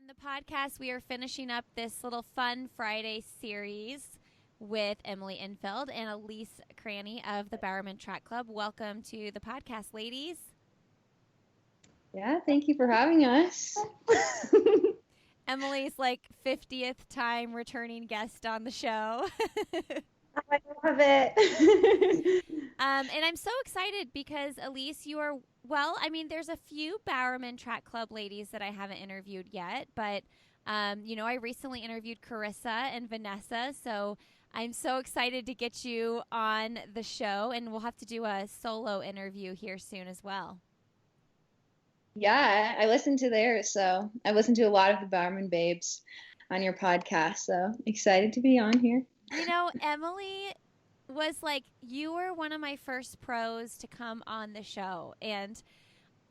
the podcast, we are finishing up this little fun Friday series with Emily Infeld and Elise Cranny of the Bowerman Track Club. Welcome to the podcast, ladies. Yeah, thank you for having us. Emily's like 50th time returning guest on the show. I love it. And I'm so excited because, Elise, you are, well, I mean, there's a few Bowerman Track Club ladies that I haven't interviewed yet, but, I recently interviewed Carissa and Vanessa, so I'm so excited to get you on the show, and we'll have to do a solo interview here soon as well. Yeah, I listened to theirs, so I listened to a lot of the Bowerman Babes on your podcast, so excited to be on here. You know, Emily was like, you were one of my first pros to come on the show, and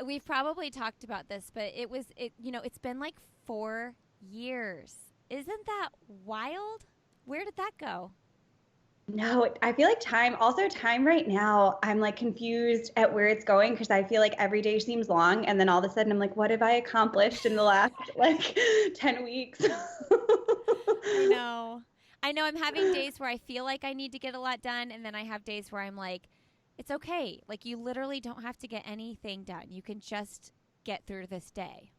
we've probably talked about this, but it's been like 4 years. Isn't that wild? Where did that go? No, I feel like time right now, I'm like confused at where it's going because I feel like every day seems long. And then all of a sudden I'm like, what have I accomplished in the last like 10 weeks? I know I'm having days where I feel like I need to get a lot done. And then I have days where I'm like, it's okay. Like you literally don't have to get anything done. You can just get through this day.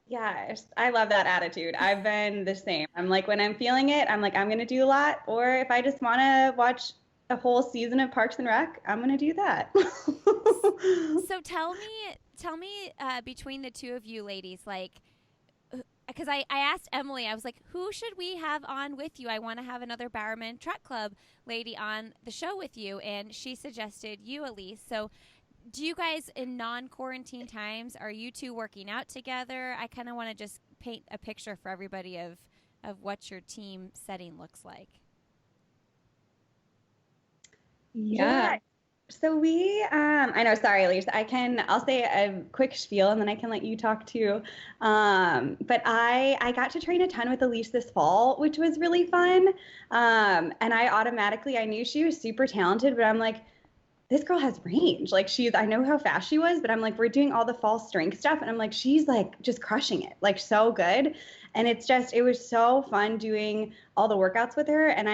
Yes, I love that attitude. I've been the same. I'm like, when I'm feeling it, I'm like, I'm going to do a lot. Or if I just want to watch a whole season of Parks and Rec, I'm going to do that. So tell me, between the two of you ladies, like, because I asked Emily, I was like, who should we have on with you? I want to have another Bowerman Track Club lady on the show with you. And she suggested you, Elise. So do you guys, in non-quarantine times, are you two working out together? I kind of want to just paint a picture for everybody of what your team setting looks like. Yeah. So we, I know, sorry, Elise, I'll say a quick spiel and then I can let you talk too. But I got to train a ton with Elise this fall, which was really fun. And I knew she was super talented, but I'm like, this girl has range. Like I know how fast she was, but I'm like, we're doing all the fall strength stuff. And I'm like, she's like just crushing it, like so good. And it was so fun doing all the workouts with her. And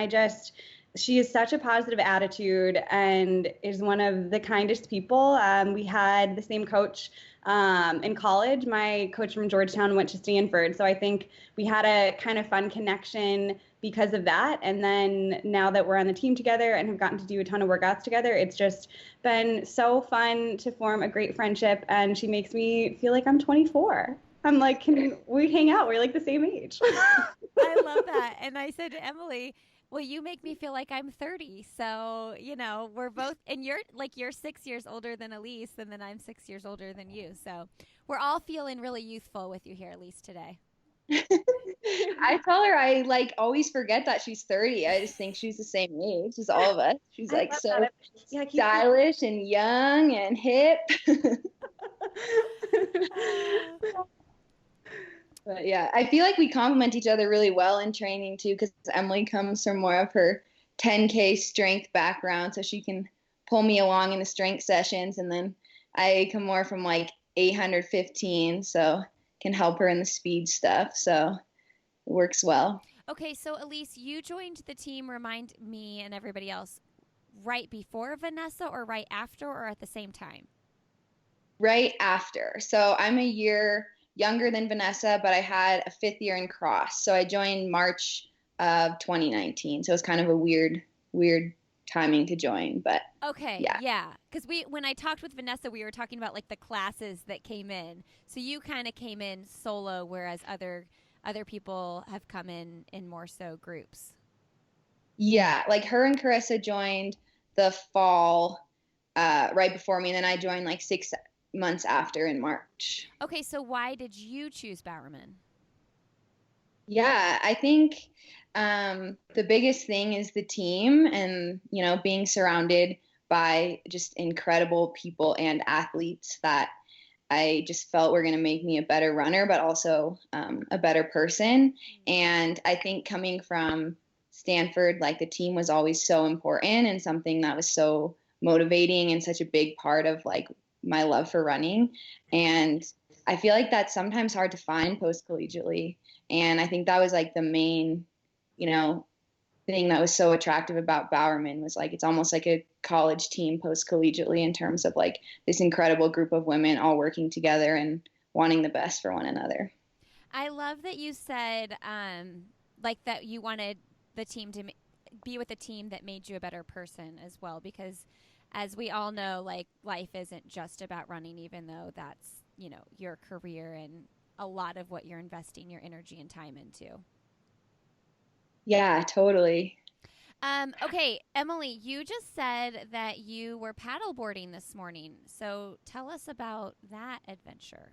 she has such a positive attitude and is one of the kindest people. We had the same coach in college. My coach from Georgetown went to Stanford. So I think we had a kind of fun connection because of that. And then now that we're on the team together and have gotten to do a ton of workouts together, it's just been so fun to form a great friendship. And she makes me feel like I'm 24. I'm like, can we hang out? We're like the same age. I love that. And I said to Emily, well, you make me feel like I'm 30. So, we're both, and you're 6 years older than Elise, and then I'm 6 years older than you. So we're all feeling really youthful with you here, Elise, today. I tell her I like always forget that she's 30. I just think she's the same age as all of us. She's like so stylish and young and hip. But yeah, I feel like we complement each other really well in training too, because Emily comes from more of her 10K strength background, so she can pull me along in the strength sessions, and then I come more from like 815, so can help her in the speed stuff. So it works well. Okay, so Elise, you joined the team, remind me and everybody else, right before Vanessa or right after or at the same time? Right after. So I'm a year younger than Vanessa, but I had a 5th year in cross. So I joined March of 2019. So it's kind of a weird timing to join, but okay, yeah. Because when I talked with Vanessa, we were talking about like the classes that came in. So you kind of came in solo, whereas other people have come in more so groups. Yeah, like her and Carissa joined the fall right before me, and then I joined like 6 months after in March. Okay, so why did you choose Bowerman? Yeah, I think the biggest thing is the team and, being surrounded by just incredible people and athletes that I just felt were going to make me a better runner, but also a better person. And I think coming from Stanford, like the team was always so important and something that was so motivating and such a big part of like my love for running. And I feel like that's sometimes hard to find post collegiately. And I think that was like the main, you know, thing that was so attractive about Bowerman was like it's almost like a college team post collegiately in terms of like this incredible group of women all working together and wanting the best for one another. I love that you said like that you wanted the team to be with a team that made you a better person as well, because as we all know, like life isn't just about running, even though that's, you know, your career and a lot of what you're investing your energy and time into. Yeah, totally. Okay, Emily, you just said that you were paddleboarding this morning. So tell us about that adventure.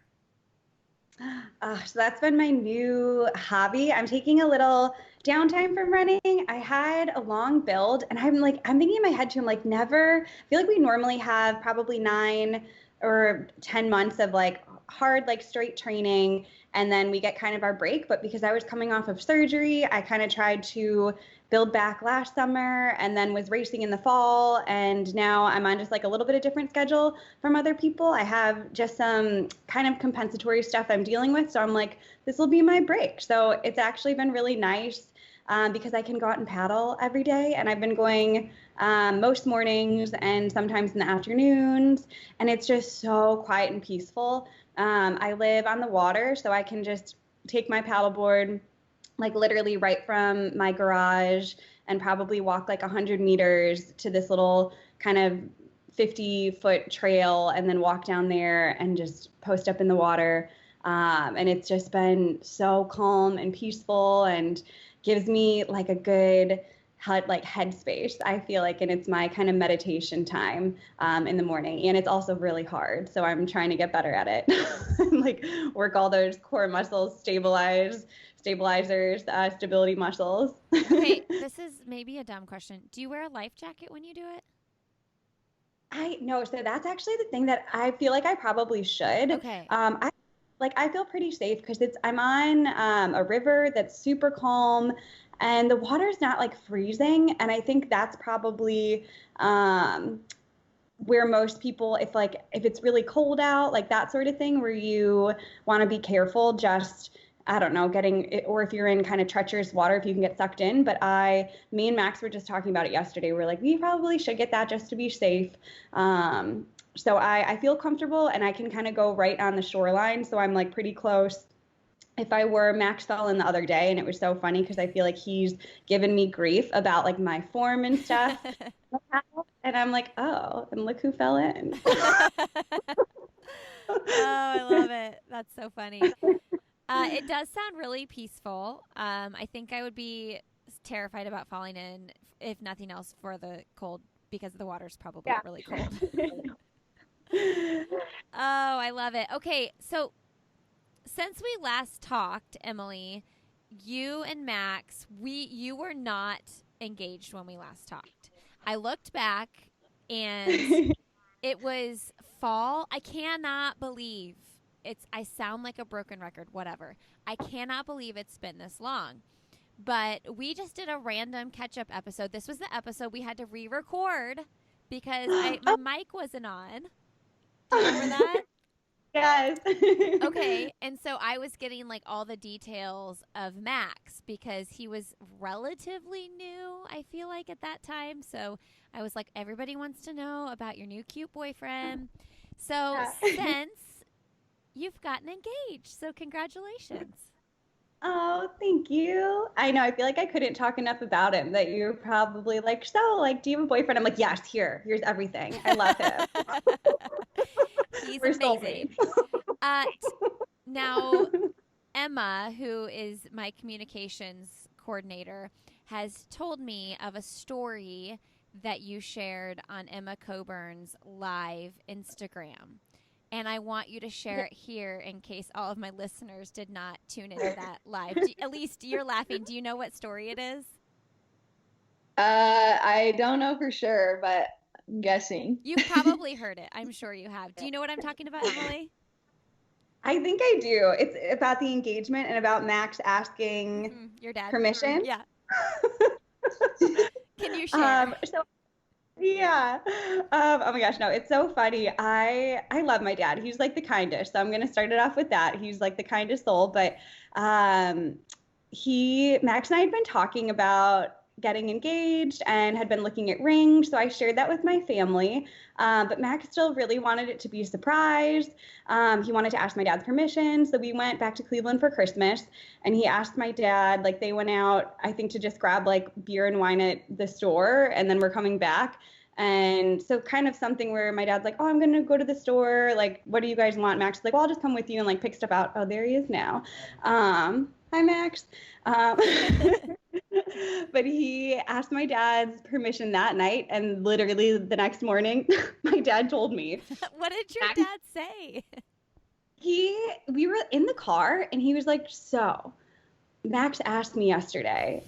So that's been my new hobby. I'm taking a little downtime from running. I had a long build, and I'm thinking in my head too, I'm like, never, I feel like we normally have probably 9 or 10 months of like hard, like straight training, and then we get kind of our break. But because I was coming off of surgery, I kind of tried to build back last summer and then was racing in the fall. And now I'm on just like a little bit of different schedule from other people. I have just some kind of compensatory stuff I'm dealing with. So I'm like, this will be my break. So it's actually been really nice because I can go out and paddle every day. And I've been going most mornings and sometimes in the afternoons. And it's just so quiet and peaceful. I live on the water, so I can just take my paddleboard like literally right from my garage and probably walk like 100 meters to this little kind of 50-foot trail and then walk down there and just post up in the water. And it's just been so calm and peaceful and gives me like a good headspace, I feel like, and it's my kind of meditation time in the morning. And it's also really hard, so I'm trying to get better at it. Like work all those core muscles, stabilizers, stability muscles. Okay, this is maybe a dumb question. Do you wear a life jacket when you do it? No, so that's actually the thing that I feel like I probably should. Okay. I feel pretty safe because I'm on a river that's super calm and the water's not like freezing. And I think that's probably where most people, if it's really cold out, like that sort of thing, where you want to be careful, just, I don't know, or if you're in kind of treacherous water, if you can get sucked in. But me and Max were just talking about it yesterday. We're like, we probably should get that just to be safe. So I feel comfortable and I can kind of go right on the shoreline. So I'm like pretty close. If I were, Max fell in the other day and it was so funny because I feel like he's given me grief about like my form and stuff. And I'm like, oh, and look who fell in. Oh, I love it. That's so funny. It does sound really peaceful. I think I would be terrified about falling in, if nothing else, for the cold, because the water's probably really cold. Oh, I love it. Okay, so since we last talked, Emily, you and Max, you were not engaged when we last talked. I looked back and it was fall. I cannot believe I sound like a broken record, whatever. I cannot believe it's been this long. But we just did a random catch-up episode. This was the episode we had to re-record because my mic wasn't on. Do you remember that? Yes. Okay, and so I was getting like all the details of Max because he was relatively new, I feel like, at that time. So I was like, everybody wants to know about your new cute boyfriend. So since you've gotten engaged, so congratulations. Oh, thank you. I know. I feel like I couldn't talk enough about him, that you're probably like, so, like, do you have a boyfriend? I'm like, yes, here's everything. I love him. He's amazing. Now, Emma, who is my communications coordinator, has told me of a story that you shared on Emma Coburn's live Instagram. And I want you to share it here in case all of my listeners did not tune into that live. Elise, you're laughing. Do you know what story it is? I don't know for sure, but I'm guessing. You've probably heard it. I'm sure you have. Do you know what I'm talking about, Emily? I think I do. It's about the engagement and about Max asking your dad permission. Yeah. Can you share? Yeah. Oh my gosh, no, it's so funny. I love my dad. He's like the kindest. So I'm gonna start it off with that. He's like the kindest soul. But um he Max and I had been talking about getting engaged and had been looking at rings. So I shared that with my family. But Max still really wanted it to be a surprise. He wanted to ask my dad's permission. So we went back to Cleveland for Christmas and he asked my dad, like they went out, I think to just grab like beer and wine at the store and then we're coming back. And so kind of something where my dad's like, oh, I'm going to go to the store. Like, what do you guys want? Max is like, well, I'll just come with you and like pick stuff out. Oh, there he is now. Hi, Max. Um, but he asked my dad's permission that night. And literally the next morning, my dad told me. What did your Max, dad say? we were in the car and he was like, so Max asked me yesterday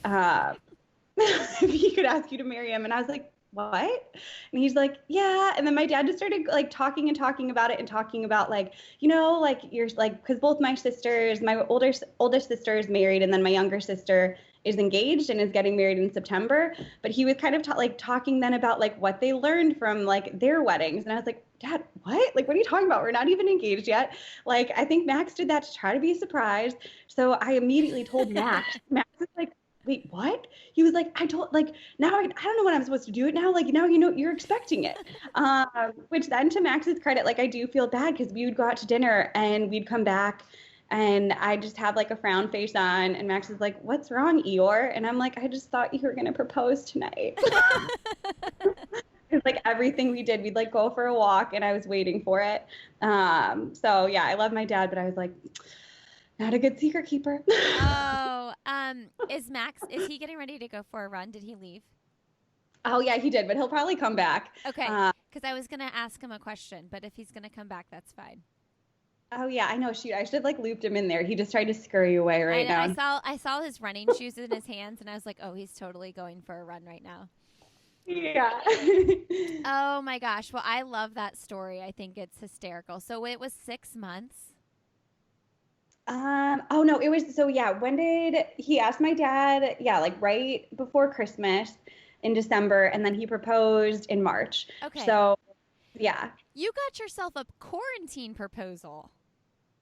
if he could ask you to marry him. And I was like, what? And he's like, yeah. And then my dad just started like talking and talking about it and talking about like, you know, like you're like, because both my sisters, my oldest sister is married and then my younger sister is engaged and is getting married in September. But he was kind of like talking then about like what they learned from like their weddings. And I was like, Dad, what? Like, what are you talking about? We're not even engaged yet. Like, I think Max did that to try to be surprised. So I immediately told Max. Max is like, wait, what? He was like, I told, like, now I don't know what I'm supposed to do it now. Like, now you know you're expecting it. Which then to Max's credit, like, I do feel bad because we would go out to dinner and we'd come back and I just have like a frown face on. And Max is like, what's wrong, Eeyore? And I'm like, I just thought you were going to propose tonight. It's like everything we did, we'd like go for a walk and I was waiting for it. So yeah, I love my dad, but I was like, not a good secret keeper. Oh, is he getting ready to go for a run? Did he leave? Oh yeah, he did, but he'll probably come back. Okay, because I was going to ask him a question, but if he's going to come back, that's fine. Oh yeah, I know. Shoot, I should have like looped him in there. He just tried to scurry away right now. I saw his running shoes in his hands, and I was like, oh, he's totally going for a run right now. Yeah. Oh my gosh. Well, I love that story. I think it's hysterical. So it was 6 months. Oh no, it was so yeah, when did he asked my dad? Yeah, like right before Christmas in December, and then he proposed in March. Okay. So yeah. You got yourself a quarantine proposal.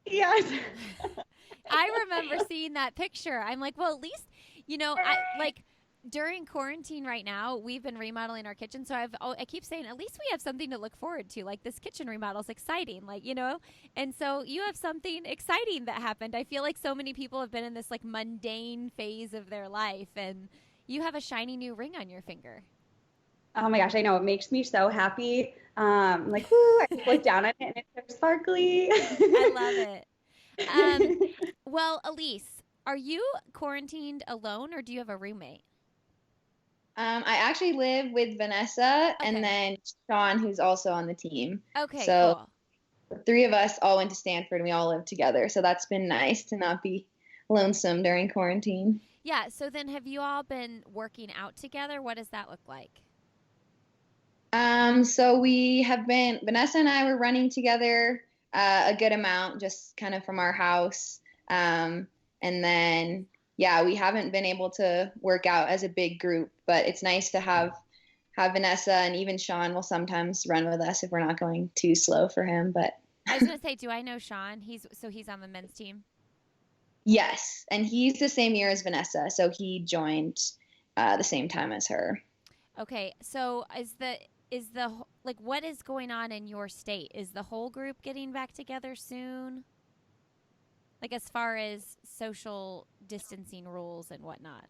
Yes. I remember seeing that picture. I'm like, well, at least, you know, I like during quarantine right now, we've been remodeling our kitchen. So I keep saying, at least we have something to look forward to. Like this kitchen remodel is exciting, like, you know, and so you have something exciting that happened. I feel like so many people have been in this like mundane phase of their life and you have a shiny new ring on your finger. Oh my gosh, I know. It makes me so happy. Like, whoo, I just look down at it and it's so sparkly. I love it. Well, Elise, are you quarantined alone or do you have a roommate? I actually live with Vanessa and then Sean, who's also on the team. Okay, so cool. The three of us all went to Stanford and we all live together. So that's been nice to not be lonesome during quarantine. Yeah. So then have you all been working out together? What does that look like? So we have been, Vanessa and I were running together a good amount, just kind of from our house. And then, yeah, we haven't been able to work out as a big group, but it's nice to have Vanessa and even Sean will sometimes run with us if we're not going too slow for him. But I was going to say, do I know Sean? He's on the men's team. Yes. And he's the same year as Vanessa. So he joined the same time as her. Okay. So like what is going on in your state? Is the whole group getting back together soon? Like as far as social distancing rules and whatnot.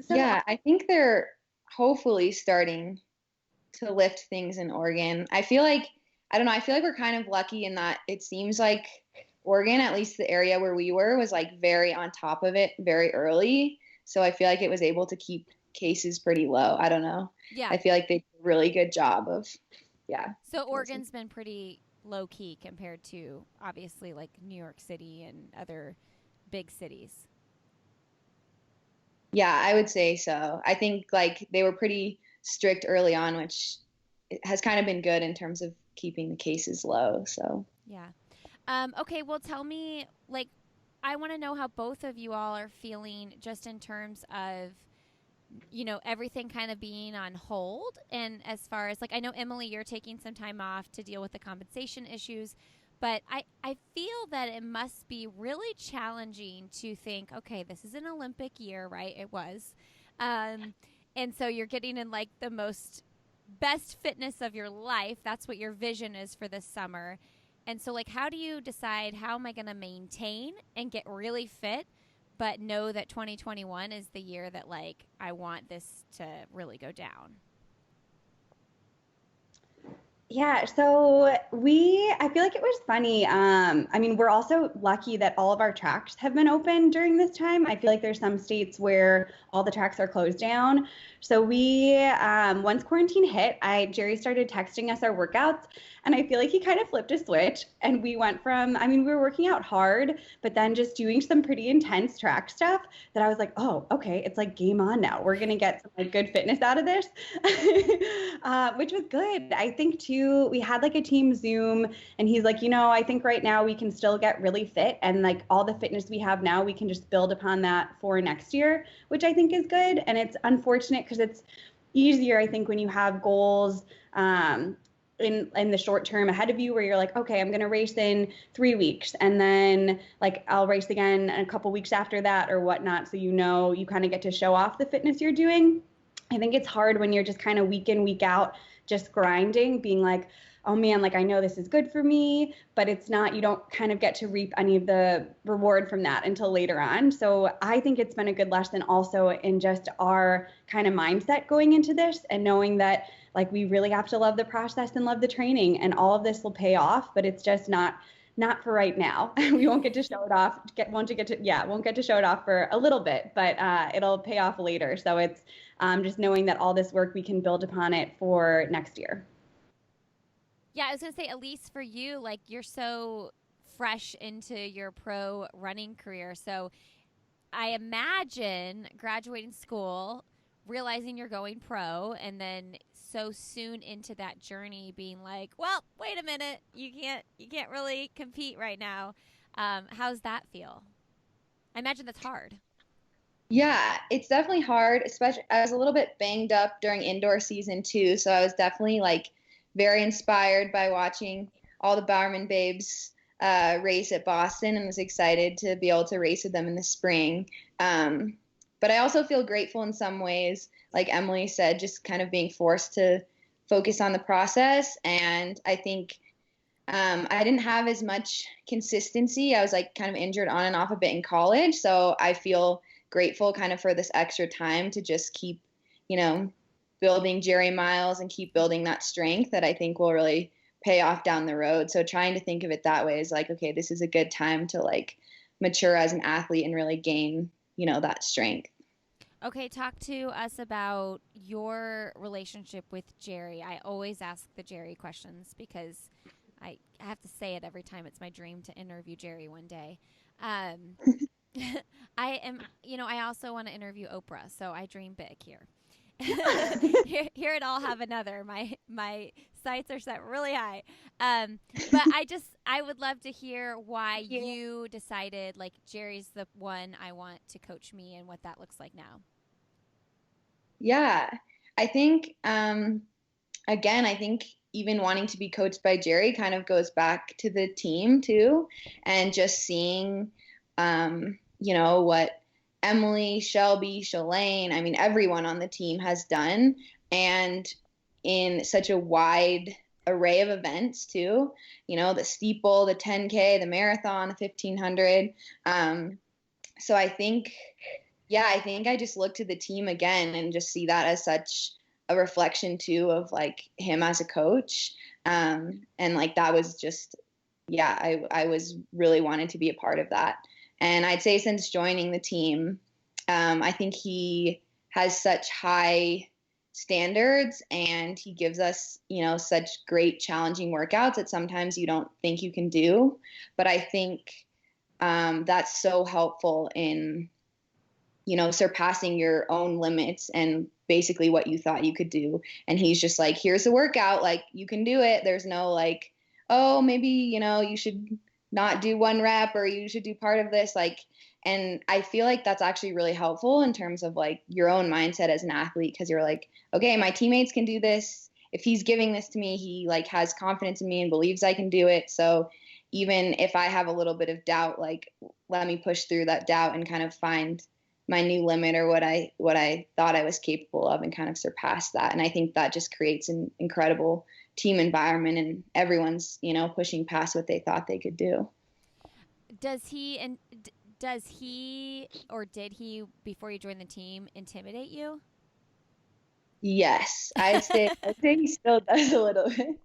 So, yeah, I think they're hopefully starting to lift things in Oregon. I feel like, I don't know, I feel like we're kind of lucky in that it seems like Oregon, at least the area where we were, was like very on top of it very early. So I feel like it was able to keep cases pretty low. I don't know. Yeah. I feel like they did a really good job of, yeah. So Oregon's been pretty low key compared to obviously like New York City and other big cities. Yeah, I would say so. I think like they were pretty strict early on, which has kind of been good in terms of keeping the cases low. So yeah. Okay, well, tell me, like, I want to know how both of you all are feeling just in terms of everything kind of being on hold. And as far as like, I know, Emily, you're taking some time off to deal with the compensation issues, but I feel that it must be really challenging to think, okay, this is an Olympic year, right? It was. And so you're getting in like the most best fitness of your life. That's what your vision is for this summer. And so, like, how do you decide, how am I going to maintain and get really fit, but know that 2021 is the year that, like, I want this to really go down? Yeah, so I feel like it was funny. I mean, we're also lucky that all of our tracks have been open during this time. I feel like there's some states where all the tracks are closed down. So once quarantine hit, Jerry started texting us our workouts, and I feel like he kind of flipped a switch, and we went from, I mean, we were working out hard, but then just doing some pretty intense track stuff that I was like, oh, okay, it's like game on now. We're gonna get some like good fitness out of this, which was good. I think too, we had like a team Zoom, and he's like, I think right now we can still get really fit, and like all the fitness we have now, we can just build upon that for next year, which I think is good. And it's unfortunate because it's easier, I think, when you have goals in the short term ahead of you, where you're like, okay, I'm going to race in 3 weeks, and then like I'll race again in a couple weeks after that or whatnot. So, you kind of get to show off the fitness you're doing. I think it's hard when you're just kind of week in, week out, just grinding, being like, oh man, like I know this is good for me, but it's not, you don't kind of get to reap any of the reward from that until later on. So I think it's been a good lesson also in just our kind of mindset going into this, and knowing that like we really have to love the process and love the training, and all of this will pay off, but it's just not for right now. We won't get to show it off, won't get to show it off for a little bit, but it'll pay off later. So it's just knowing that all this work, we can build upon it for next year. Yeah, I was going to say, Elise, for you, like, you're so fresh into your pro running career. So I imagine graduating school, realizing you're going pro, and then so soon into that journey being like, well, wait a minute, you can't really compete right now. How's that feel? I imagine that's hard. Yeah, it's definitely hard, especially I was a little bit banged up during indoor season too, so I was definitely like very inspired by watching all the Bowerman babes race at Boston, and was excited to be able to race with them in the spring. But I also feel grateful in some ways, like Emily said, just kind of being forced to focus on the process. And I think I didn't have as much consistency. I was like kind of injured on and off a bit in college. So I feel grateful kind of for this extra time to just keep, building Jerry miles and keep building that strength that I think will really pay off down the road. So trying to think of it that way is like, okay, this is a good time to like mature as an athlete and really gain, that strength. Okay, talk to us about your relationship with Jerry. I always ask the Jerry questions because I have to say it every time. It's my dream to interview Jerry one day. I also want to interview Oprah, so I dream big here. Here it all have another. My sights are set really high. But I would love to hear why you decided like Jerry's the one I want to coach me, and what that looks like now. Yeah, I think again, I think even wanting to be coached by Jerry kind of goes back to the team too, and just seeing what Emily, Shelby, Shalane, I mean, everyone on the team has done, and in such a wide array of events too, the steeple, the 10K, the marathon, the 1500. So I think I just look to the team again and just see that as such a reflection too of like him as a coach. And like, that was just, I was really wanted to be a part of that. And I'd say since joining the team, I think he has such high standards, and he gives us, such great challenging workouts that sometimes you don't think you can do. But I think that's so helpful in, surpassing your own limits and basically what you thought you could do. And he's just like, here's the workout, like you can do it. There's no like, oh, maybe, you should not do one rep or you should do part of this. Like, And I feel like that's actually really helpful in terms of like your own mindset as an athlete, because you're like, okay, my teammates can do this. If he's giving this to me, he like has confidence in me and believes I can do it. So even if I have a little bit of doubt, like let me push through that doubt and kind of find my new limit, or what I thought I was capable of, and kind of surpass that. And I think that just creates an incredible team environment, and everyone's, you know, pushing past what they thought they could do. Does he or did he, before you joined the team, intimidate you? Yes, I'd say he still does a little bit.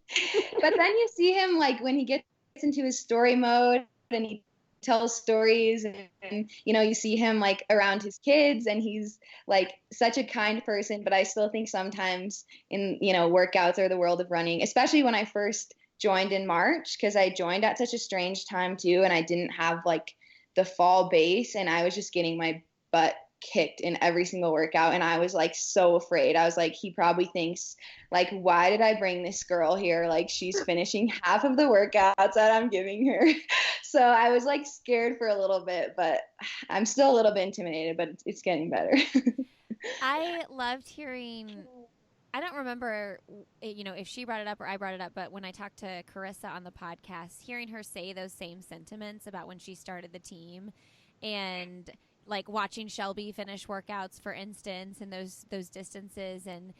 But then you see him like when he gets into his story mode and he tells stories, and you know, you see him like around his kids, and he's like such a kind person. But I still think sometimes in, you know, workouts or the world of running, especially when I first joined in March, because I joined at such a strange time too, and I didn't have like the fall base, and I was just getting my butt kicked in every single workout, and I was like so afraid. I was like, he probably thinks like, why did I bring this girl here? Like, she's finishing half of the workouts that I'm giving her. So I was like scared for a little bit, but I'm still a little bit intimidated, but it's getting better. I loved hearing, I don't remember, you know, if she brought it up or I brought it up, but when I talked to Carissa on the podcast, hearing her say those same sentiments about when she started the team, and like watching Shelby finish workouts, for instance, and those distances, and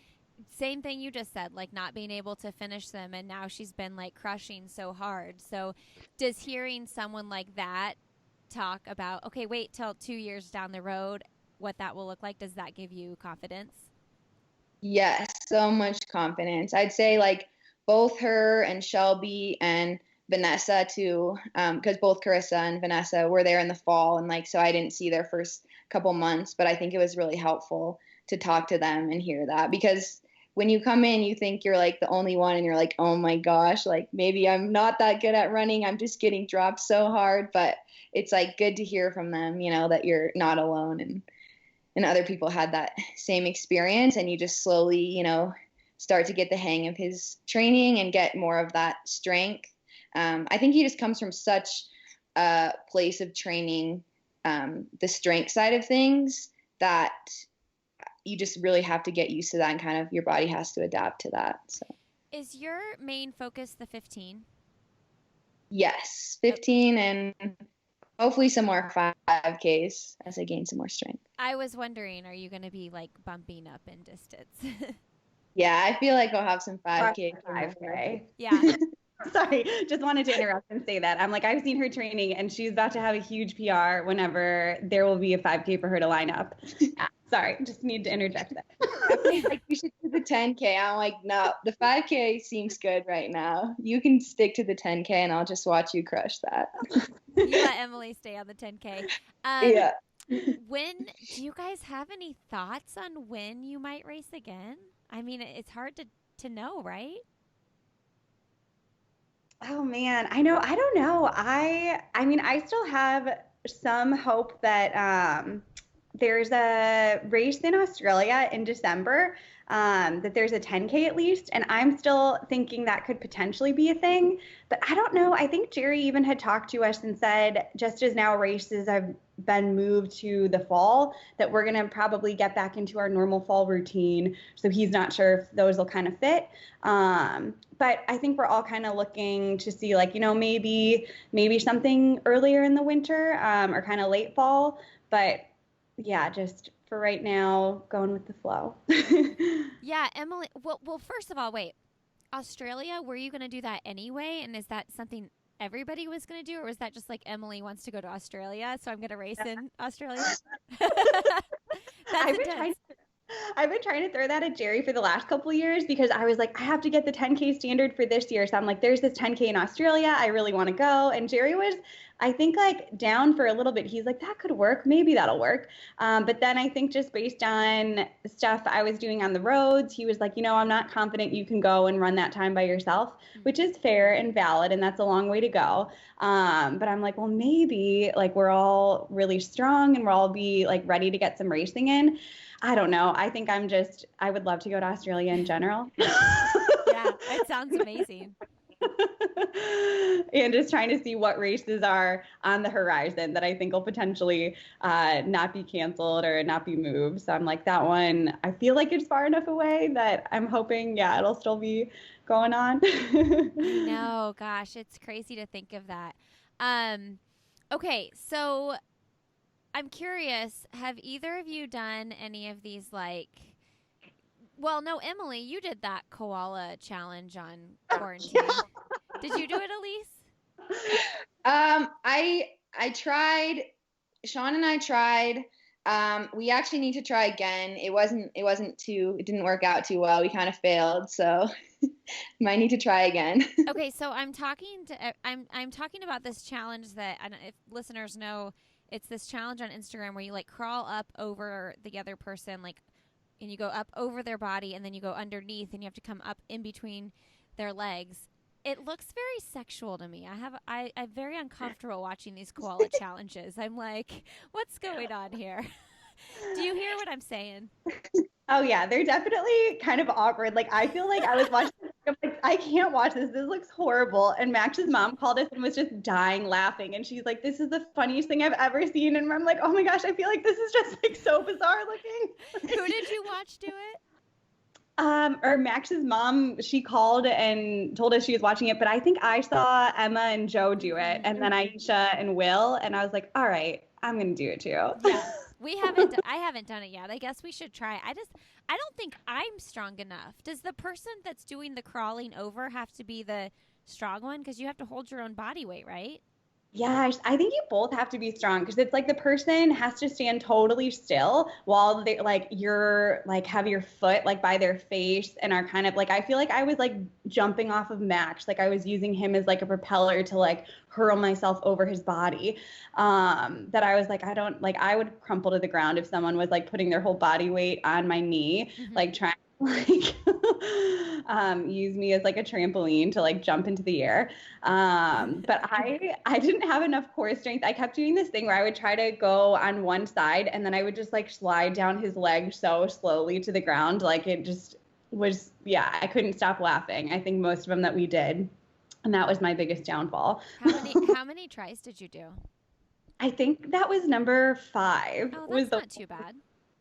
same thing you just said, like not being able to finish them, and now she's been like crushing so hard. So does hearing someone like that talk about, okay, wait till 2 years down the road what that will look like, does that give you confidence? Yes, so much confidence. I'd say like both her and Shelby and Vanessa too, because both Carissa and Vanessa were there in the fall, and like so I didn't see their first couple months, but I think it was really helpful to talk to them and hear that, because when you come in, you think you're like the only one, and you're like, oh my gosh, like maybe I'm not that good at running. I'm just getting dropped so hard, but it's like good to hear from them, you know, that you're not alone, and other people had that same experience, and you just slowly, you know, start to get the hang of his training and get more of that strength. I think he just comes from such a place of training, the strength side of things, that you just really have to get used to that, and kind of your body has to adapt to that. So, Is your main focus the 15? yes, 15 and hopefully some more 5Ks as I gain some more strength. I was wondering, are you going to be like bumping up in distance? Yeah, I feel like I'll have some 5K. 5K. Yeah. Sorry, just wanted to interrupt and say that. I'm like, I've seen her training, and she's about to have a huge PR whenever there will be a 5K for her to line up. Sorry, just need to interject that. Like, you should do the 10K. I'm like, no, the 5K seems good right now. You can stick to the 10K, and I'll just watch you crush that. You let Emily stay on the 10K. Yeah. When do you guys have any thoughts on when you might race again? I mean, it's hard to know, right? Oh man, I know. I don't know. I mean, I still have some hope that there's a race in Australia in December, that there's a 10K at least, and I'm still thinking that could potentially be a thing. But I don't know. I think Jerry even had talked to us and said, just as now races have been moved to the fall, that we're going to probably get back into our normal fall routine. So he's not sure if those will kind of fit. But I think we're all kind of looking to see, like, you know, maybe something earlier in the winter, or kind of late fall. But yeah, just for right now, going with the flow. Yeah, Emily. Well, first of all, wait. Australia, were you going to do that anyway? And is that something everybody was going to do, or was that just like Emily wants to go to Australia, so I'm going to race in Australia? I've been trying to throw that at Jerry for the last couple of years, because I was like, I have to get the 10K standard for this year. So I'm like, there's this 10K in Australia. I really want to go. And Jerry was, I think, like down for a little bit. He's like, that could work. Maybe that'll work. But then I think just based on stuff I was doing on the roads, he was like, you know, I'm not confident you can go and run that time by yourself, which is fair and valid. And that's a long way to go. But I'm like, well, maybe like we're all really strong and we'll all be like ready to get some racing in. I don't know. I think I would love to go to Australia in general. Yeah, it sounds amazing. And just trying to see what races are on the horizon that I think will potentially not be canceled or not be moved. So I'm like, that one, I feel like it's far enough away that I'm hoping, yeah, it'll still be going on. I know, gosh, it's crazy to think of that. Okay, so I'm curious, have either of you done any of these like well, no, Emily, you did that koala challenge on quarantine. Did you do it, Elise? I tried. Sean and I tried. We actually need to try again. It didn't work out too well. We kind of failed, so might need to try again. Okay, so I'm talking about this challenge that, and if listeners know, it's this challenge on Instagram where you like crawl up over the other person, like, and you go up over their body, and then you go underneath, and you have to come up in between their legs. It looks very sexual to me. I'm very uncomfortable watching these koala challenges. I'm like, what's going on here? Do you hear what I'm saying? Oh yeah, they're definitely kind of awkward. Like I feel like I was watching this, I'm like, I can't watch this. This looks horrible. And Max's mom called us and was just dying laughing. And she's like, this is the funniest thing I've ever seen. And I'm like, oh my gosh, I feel like this is just like so bizarre looking. Who did you watch do it? Or Max's mom, she called and told us she was watching it, but I think I saw Emma and Joe do it, and then Aisha and Will, and I was like, all right, I'm gonna do it too. Yeah. I haven't done it yet. I guess we should try. I don't think I'm strong enough. Does the person that's doing the crawling over have to be the strong one? Because you have to hold your own body weight, right? Yeah, I think you both have to be strong because it's like the person has to stand totally still while they like you're like have your foot like by their face and are kind of like I feel like I was like jumping off of Max, like I was using him as like a propeller to like hurl myself over his body. That I was like I don't like I would crumple to the ground if someone was like putting their whole body weight on my knee, like trying like use me as like a trampoline to like jump into the air. But I didn't have enough core strength. I kept doing this thing where I would try to go on one side and then I would just like slide down his leg so slowly to the ground. Like it just was, yeah, I couldn't stop laughing. I think most of them that we did. And that was my biggest downfall. How many tries did you do? I think that was number 5. Oh, that's not too bad.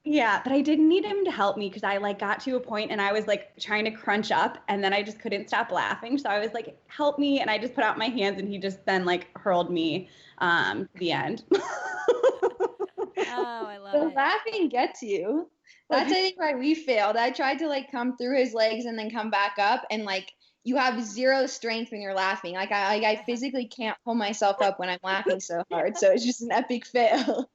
Yeah, but I didn't need him to help me because I like got to a point and I was like trying to crunch up and then I just couldn't stop laughing. So I was like, help me. And I just put out my hands and he just then like hurled me to the end. Oh, I love The it. laughing gets you. That's I think why we failed. I tried to like come through his legs and then come back up and like you have zero strength when you're laughing. Like I physically can't pull myself up when I'm laughing so hard. So it's just an epic fail.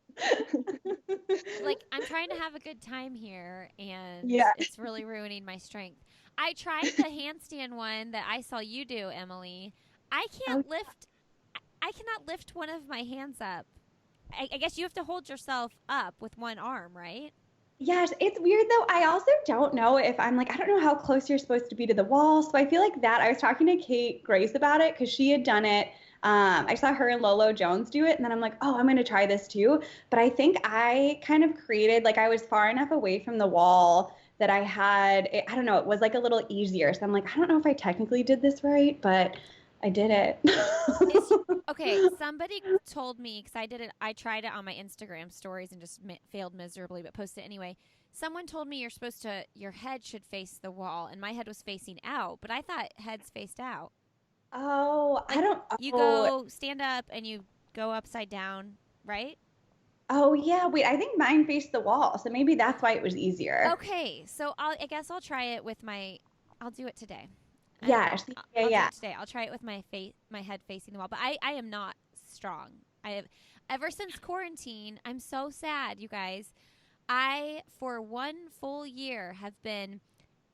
Like I'm trying to have a good time here and Yeah. it's really ruining my strength. I tried the handstand one that I saw you do, Emily. I cannot lift one of my hands up. I guess you have to hold yourself up with one arm, right? Yes, it's weird though. I also don't know if I'm like, I don't know how close you're supposed to be to the wall. So I feel like that I was talking to Kate Grace about it because she had done it. I saw her and Lolo Jones do it, and then I'm like, oh, I'm going to try this too. But I think I kind of created, like, I was far enough away from the wall that I had, I don't know, it was like a little easier. So I'm like, I don't know if I technically did this right, but I did it. Okay, somebody told me, because I tried it on my Instagram stories and just failed miserably, but posted it anyway. Someone told me your head should face the wall, and my head was facing out, but I thought heads faced out. Oh, Like, I don't. You go stand up and you go upside down, right? Oh yeah, wait. I think mine faced the wall, so maybe that's why it was easier. Okay, so I guess I'll try it with I'll do it today. Yeah, I'll yeah. do it today. I'll try it with my head facing the wall. But I am not strong. I have ever since quarantine. I'm so sad, you guys. I for one full year have been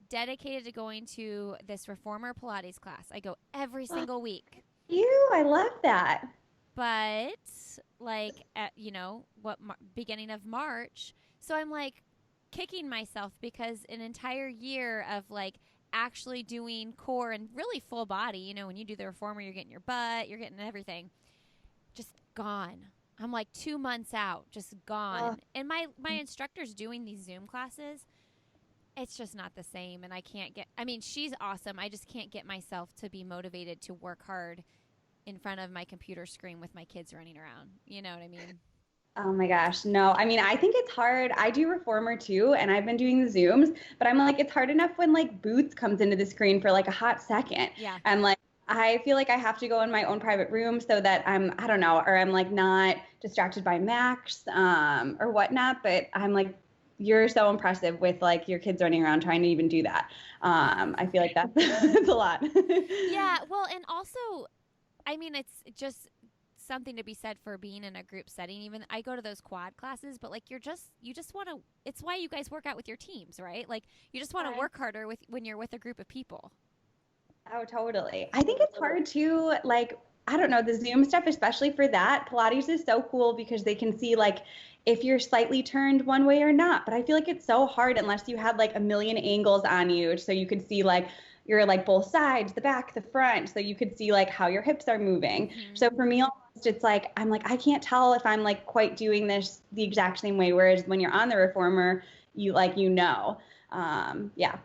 dedicated to going to this reformer Pilates class. I go every single week. I love that. But like at beginning of March, so I'm like kicking myself because an entire year of like actually doing core and really full body, when you do the reformer, you're getting your butt, you're getting everything, just gone. I'm like 2 months out, just gone. And my instructor's doing these Zoom classes. it's just not the same. And I mean, she's awesome. I just can't get myself to be motivated to work hard in front of my computer screen with my kids running around. You know what I mean? Oh my gosh, no. I mean, I think it's hard. I do Reformer too, and I've been doing the Zooms, but I'm like, it's hard enough when like Boots comes into the screen for like a hot second. Yeah. And like, I feel like I have to go in my own private room so that I don't know, or I'm like not distracted by Max or whatnot. But I'm like, you're so impressive with like your kids running around trying to even do that. I feel like that's, that's a lot. Yeah. Well, and also, I mean, it's just something to be said for being in a group setting. Even I go to those quad classes, but like you just want to. It's why you guys work out with your teams, right? Like you just want to work harder when you're with a group of people. Oh, totally. I think it's hard to like, I don't know, the Zoom stuff, especially for that. Pilates is so cool because they can see like if you're slightly turned one way or not. But I feel like it's so hard unless you had like a million angles on you. So you could see like you're like both sides, the back, the front. So you could see like how your hips are moving. Mm-hmm. So for me, almost it's like, I'm like, I can't tell if I'm like quite doing this the exact same way. Whereas when you're on the Reformer, you like, yeah.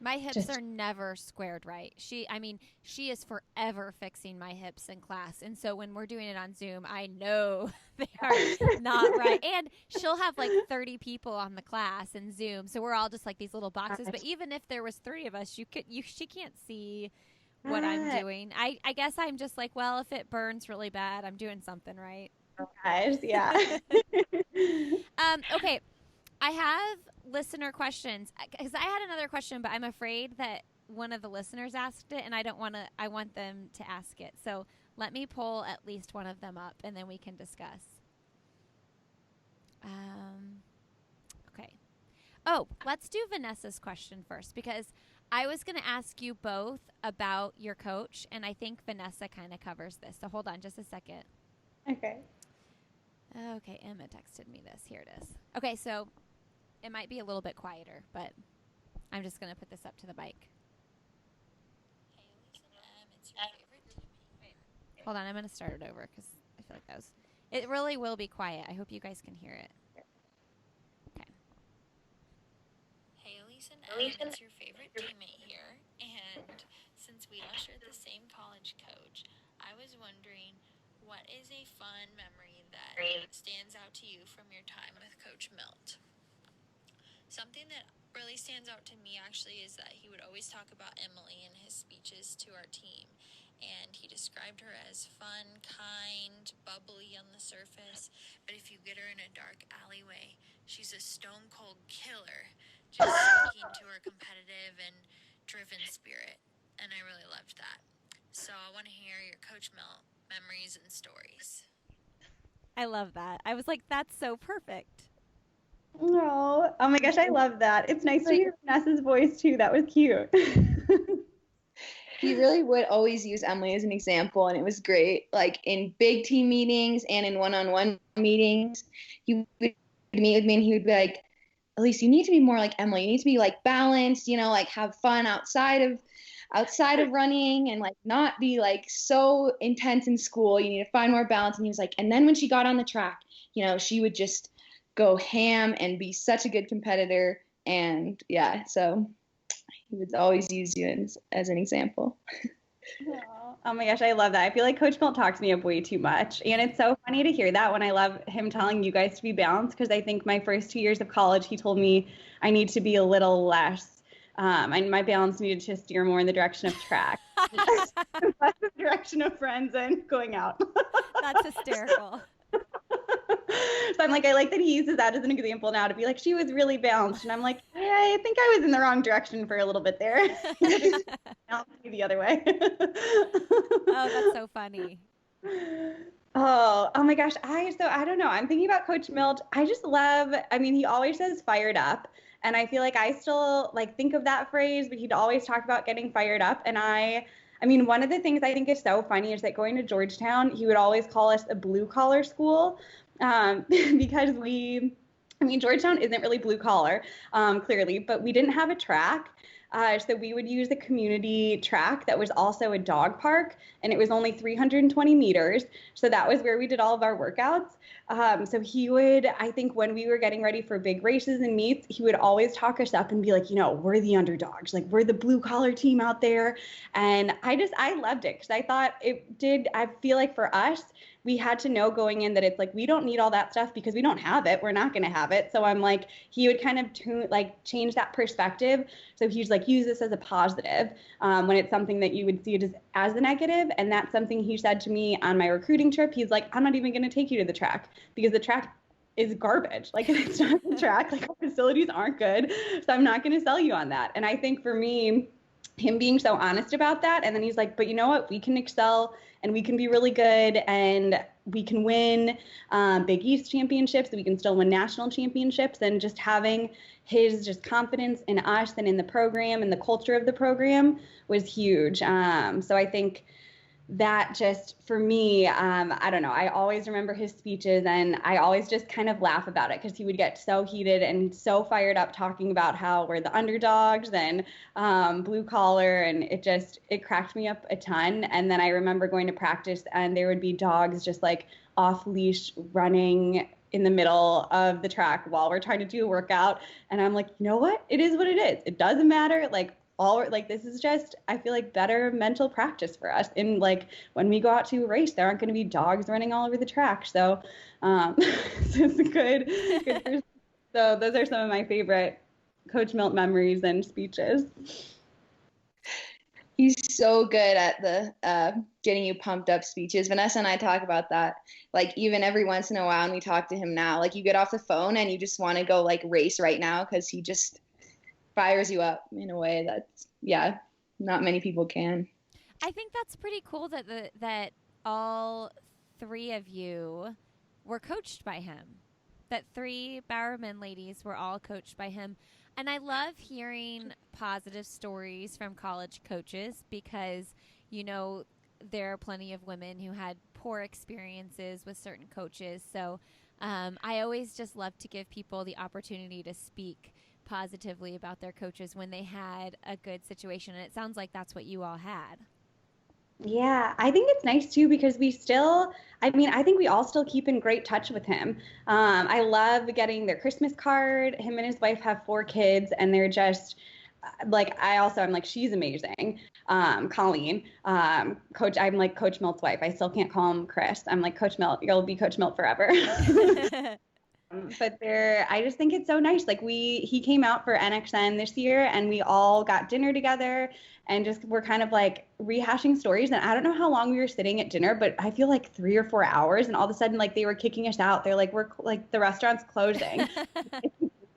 My hips are never squared right. She is forever fixing my hips in class. And so when we're doing it on Zoom, I know they are not right. And she'll have like 30 people on the class in Zoom. So we're all just like these little boxes. But even if there was 3 of us, she can't see what I'm doing. I guess I'm just like, well, if it burns really bad, I'm doing something right. Guys, yeah. Okay. I have listener questions because I had another question, but I'm afraid that one of the listeners asked it and I want them to ask it. So let me pull at least one of them up and then we can discuss. Okay. Oh, let's do Vanessa's question first because I was going to ask you both about your coach and I think Vanessa kind of covers this. So hold on just a second. Okay. Okay, Emma texted me this. Here it is. Okay, so it might be a little bit quieter, but I'm just going to put this up to the mic. Hey, Elise and Em, it's your favorite teammate. Hold on, I'm going to start it over because I feel like it really will be quiet. I hope you guys can hear it. Okay. Hey, Elise and Em, it's your favorite teammate here. And since we all share the same college coach, I was wondering, what is a fun memory that stands out to you from your time with Coach Milt? Something that really stands out to me actually is that he would always talk about Emily in his speeches to our team. And he described her as fun, kind, bubbly on the surface. But if you get her in a dark alleyway, she's a stone cold killer, just speaking to her competitive and driven spirit. And I really loved that. So I want to hear your Coach Milt memories and stories. I love that. I was like, that's so perfect. Oh my gosh, I love that. It's nice to hear Vanessa's voice too. That was cute. He really would always use Emily as an example, and it was great. Like in big team meetings and in one-on-one meetings, he would meet with me and he would be like, Elise, you need to be more like Emily. You need to be like balanced, like have fun outside of running and like not be like so intense in school. You need to find more balance. And he was like, and then when she got on the track, she would just go ham and be such a good competitor. And yeah, so he would always use you as an example. Oh my gosh, I love that. I feel like Coach Milt talks me up way too much. And it's so funny to hear that when I love him telling you guys to be balanced, because I think my first 2 years of college, he told me I need to be a little less. And my balance needed to steer more in the direction of track. Less the direction of friends and going out. That's hysterical. So I'm like, I like that he uses that as an example now to be like, she was really balanced. And I'm like, yeah, I think I was in the wrong direction for a little bit there. Now the other way. Oh, that's so funny. Oh my gosh. I don't know. I'm thinking about Coach Milt. I just love, he always says fired up. And I feel like I still think of that phrase, but he'd always talk about getting fired up. And one of the things I think is so funny is that going to Georgetown, he would always call us a blue collar school because Georgetown isn't really blue collar, clearly, but we didn't have a track. So we would use a community track that was also a dog park, and it was only 320 meters. So that was where we did all of our workouts. So he would, I think when we were getting ready for big races and meets, he would always talk us up and be like, we're the underdogs, like we're the blue collar team out there. And I loved it because I thought I feel like for us, we had to know going in that it's like, we don't need all that stuff because we don't have it. We're not going to have it. So I'm like, he would kind of change that perspective. So he's like, use this as a positive when it's something that you would see it as a negative. And that's something he said to me on my recruiting trip. He's like, I'm not even going to take you to the track because the track is garbage. Like it's not the track, like our facilities aren't good. So I'm not going to sell you on that. And I think for me, him being so honest about that. And then he's like, but you know what? We can excel and we can be really good and we can win Big East championships. We can still win national championships. And just having his just confidence in us and in the program and the culture of the program was huge. So I think that just for me, I don't know, I always remember his speeches and I always just kind of laugh about it because he would get so heated and so fired up talking about how we're the underdogs and blue collar, and it cracked me up a ton. And then I remember going to practice and there would be dogs just like off leash running in the middle of the track while we're trying to do a workout. And I'm like, you know what? It is what it is. It doesn't matter. This is just, I feel like, better mental practice for us. And like when we go out to a race, there aren't going to be dogs running all over the track. So, it's good. So those are some of my favorite Coach Milt memories and speeches. He's so good at the getting you pumped up speeches. Vanessa and I talk about that, like even every once in a while, and we talk to him now, like you get off the phone and you just want to go like race right now because he just fires you up in a way that's, not many people can. I think that's pretty cool that all three of you were coached by him. That 3 Bowerman ladies were all coached by him. And I love hearing positive stories from college coaches because, there are plenty of women who had poor experiences with certain coaches. So I always just love to give people the opportunity to speak positively about their coaches when they had a good situation. And it sounds like that's what you all had. Yeah, I think it's nice too because I think we all still keep in great touch with him. I love getting their Christmas card. Him and his wife have 4 kids and they're just I'm like, she's amazing. Colleen, Coach, I'm like Coach Milt's wife. I still can't call him Chris. I'm like, Coach Milt, you'll be Coach Milt forever. But I just think it's so nice. Like he came out for NXN this year and we all got dinner together and just we're kind of like rehashing stories. And I don't know how long we were sitting at dinner, but I feel like 3 or 4 hours. And all of a sudden, like they were kicking us out. They're like, we're like the restaurant's closing.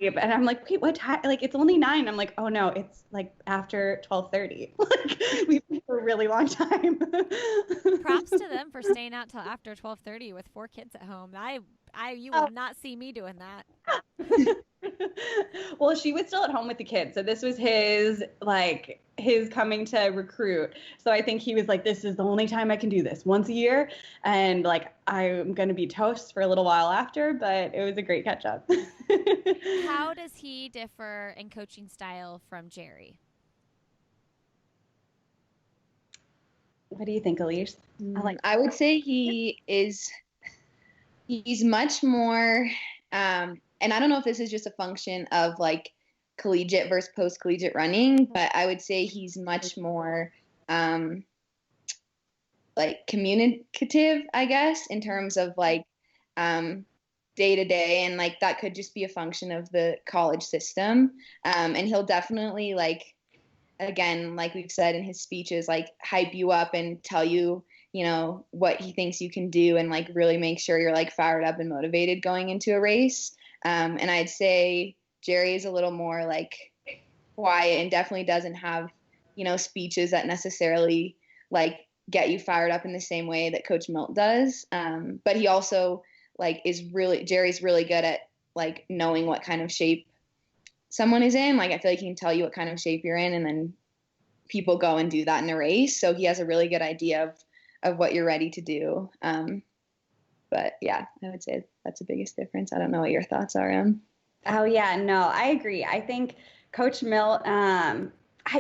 And I'm like, wait, what time? Like, it's only 9. I'm like, oh no, it's like after 12:30. Like we've been for a really long time. Props to them for staying out till after 12:30 with 4 kids at home. You will not see me doing that. Well, she was still at home with the kids. So this was his coming to recruit. So I think he was like, this is the only time I can do this, once a year. And like, I'm going to be toast for a little while after, but it was a great catch up. How does he differ in coaching style from Jerry? What do you think, Elise? I would say he's much more, and I don't know if this is just a function of like collegiate versus post-collegiate running, but I would say he's much more like communicative, I guess, in terms of like day to day, and like that could just be a function of the college system. And he'll definitely like, again, like we've said in his speeches, like hype you up and tell you, what he thinks you can do and like really make sure you're like fired up and motivated going into a race. And I'd say Jerry is a little more like quiet and definitely doesn't have, speeches that necessarily like get you fired up in the same way that Coach Milt does. But he also like Jerry's really good at like knowing what kind of shape someone is in. Like I feel like he can tell you what kind of shape you're in and then people go and do that in a race. So he has a really good idea of what you're ready to do. But yeah, I would say that's the biggest difference. I don't know what your thoughts are, Em. Oh yeah, no, I agree. I think Coach Milt,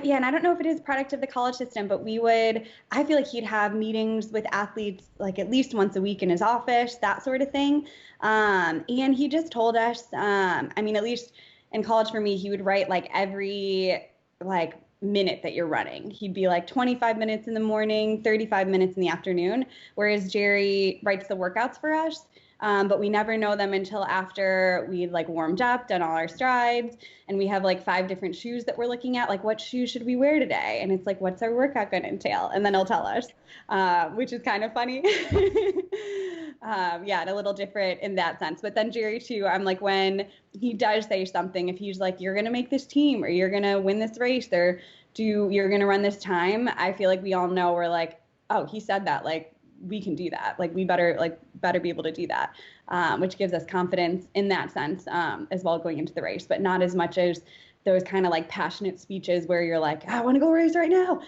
Yeah, and I don't know if it is a product of the college system, but I feel like he'd have meetings with athletes like at least once a week in his office, that sort of thing. And he just told us, I mean, at least in college for me, he would write like every like minute that you're running. He'd be like 25 minutes in the morning, 35 minutes in the afternoon, whereas Jerry writes the workouts for us. But we never know them until after we've like warmed up, done all our strides, and we have like 5 different shoes that we're looking at. Like, what shoes should we wear today? And it's like, what's our workout going to entail? And then he'll tell us, which is kind of funny. Yeah, and a little different in that sense. But then Jerry too, I'm like, when he does say something, if he's like, you're going to make this team, or you're going to win this race, or you're going to run this time, I feel like we all know we're like, oh, he said that, like, we can do that. Like, we better be able to do that, which gives us confidence in that sense, as well, going into the race, but not as much as those kind of like passionate speeches where you're like, I want to go race right now,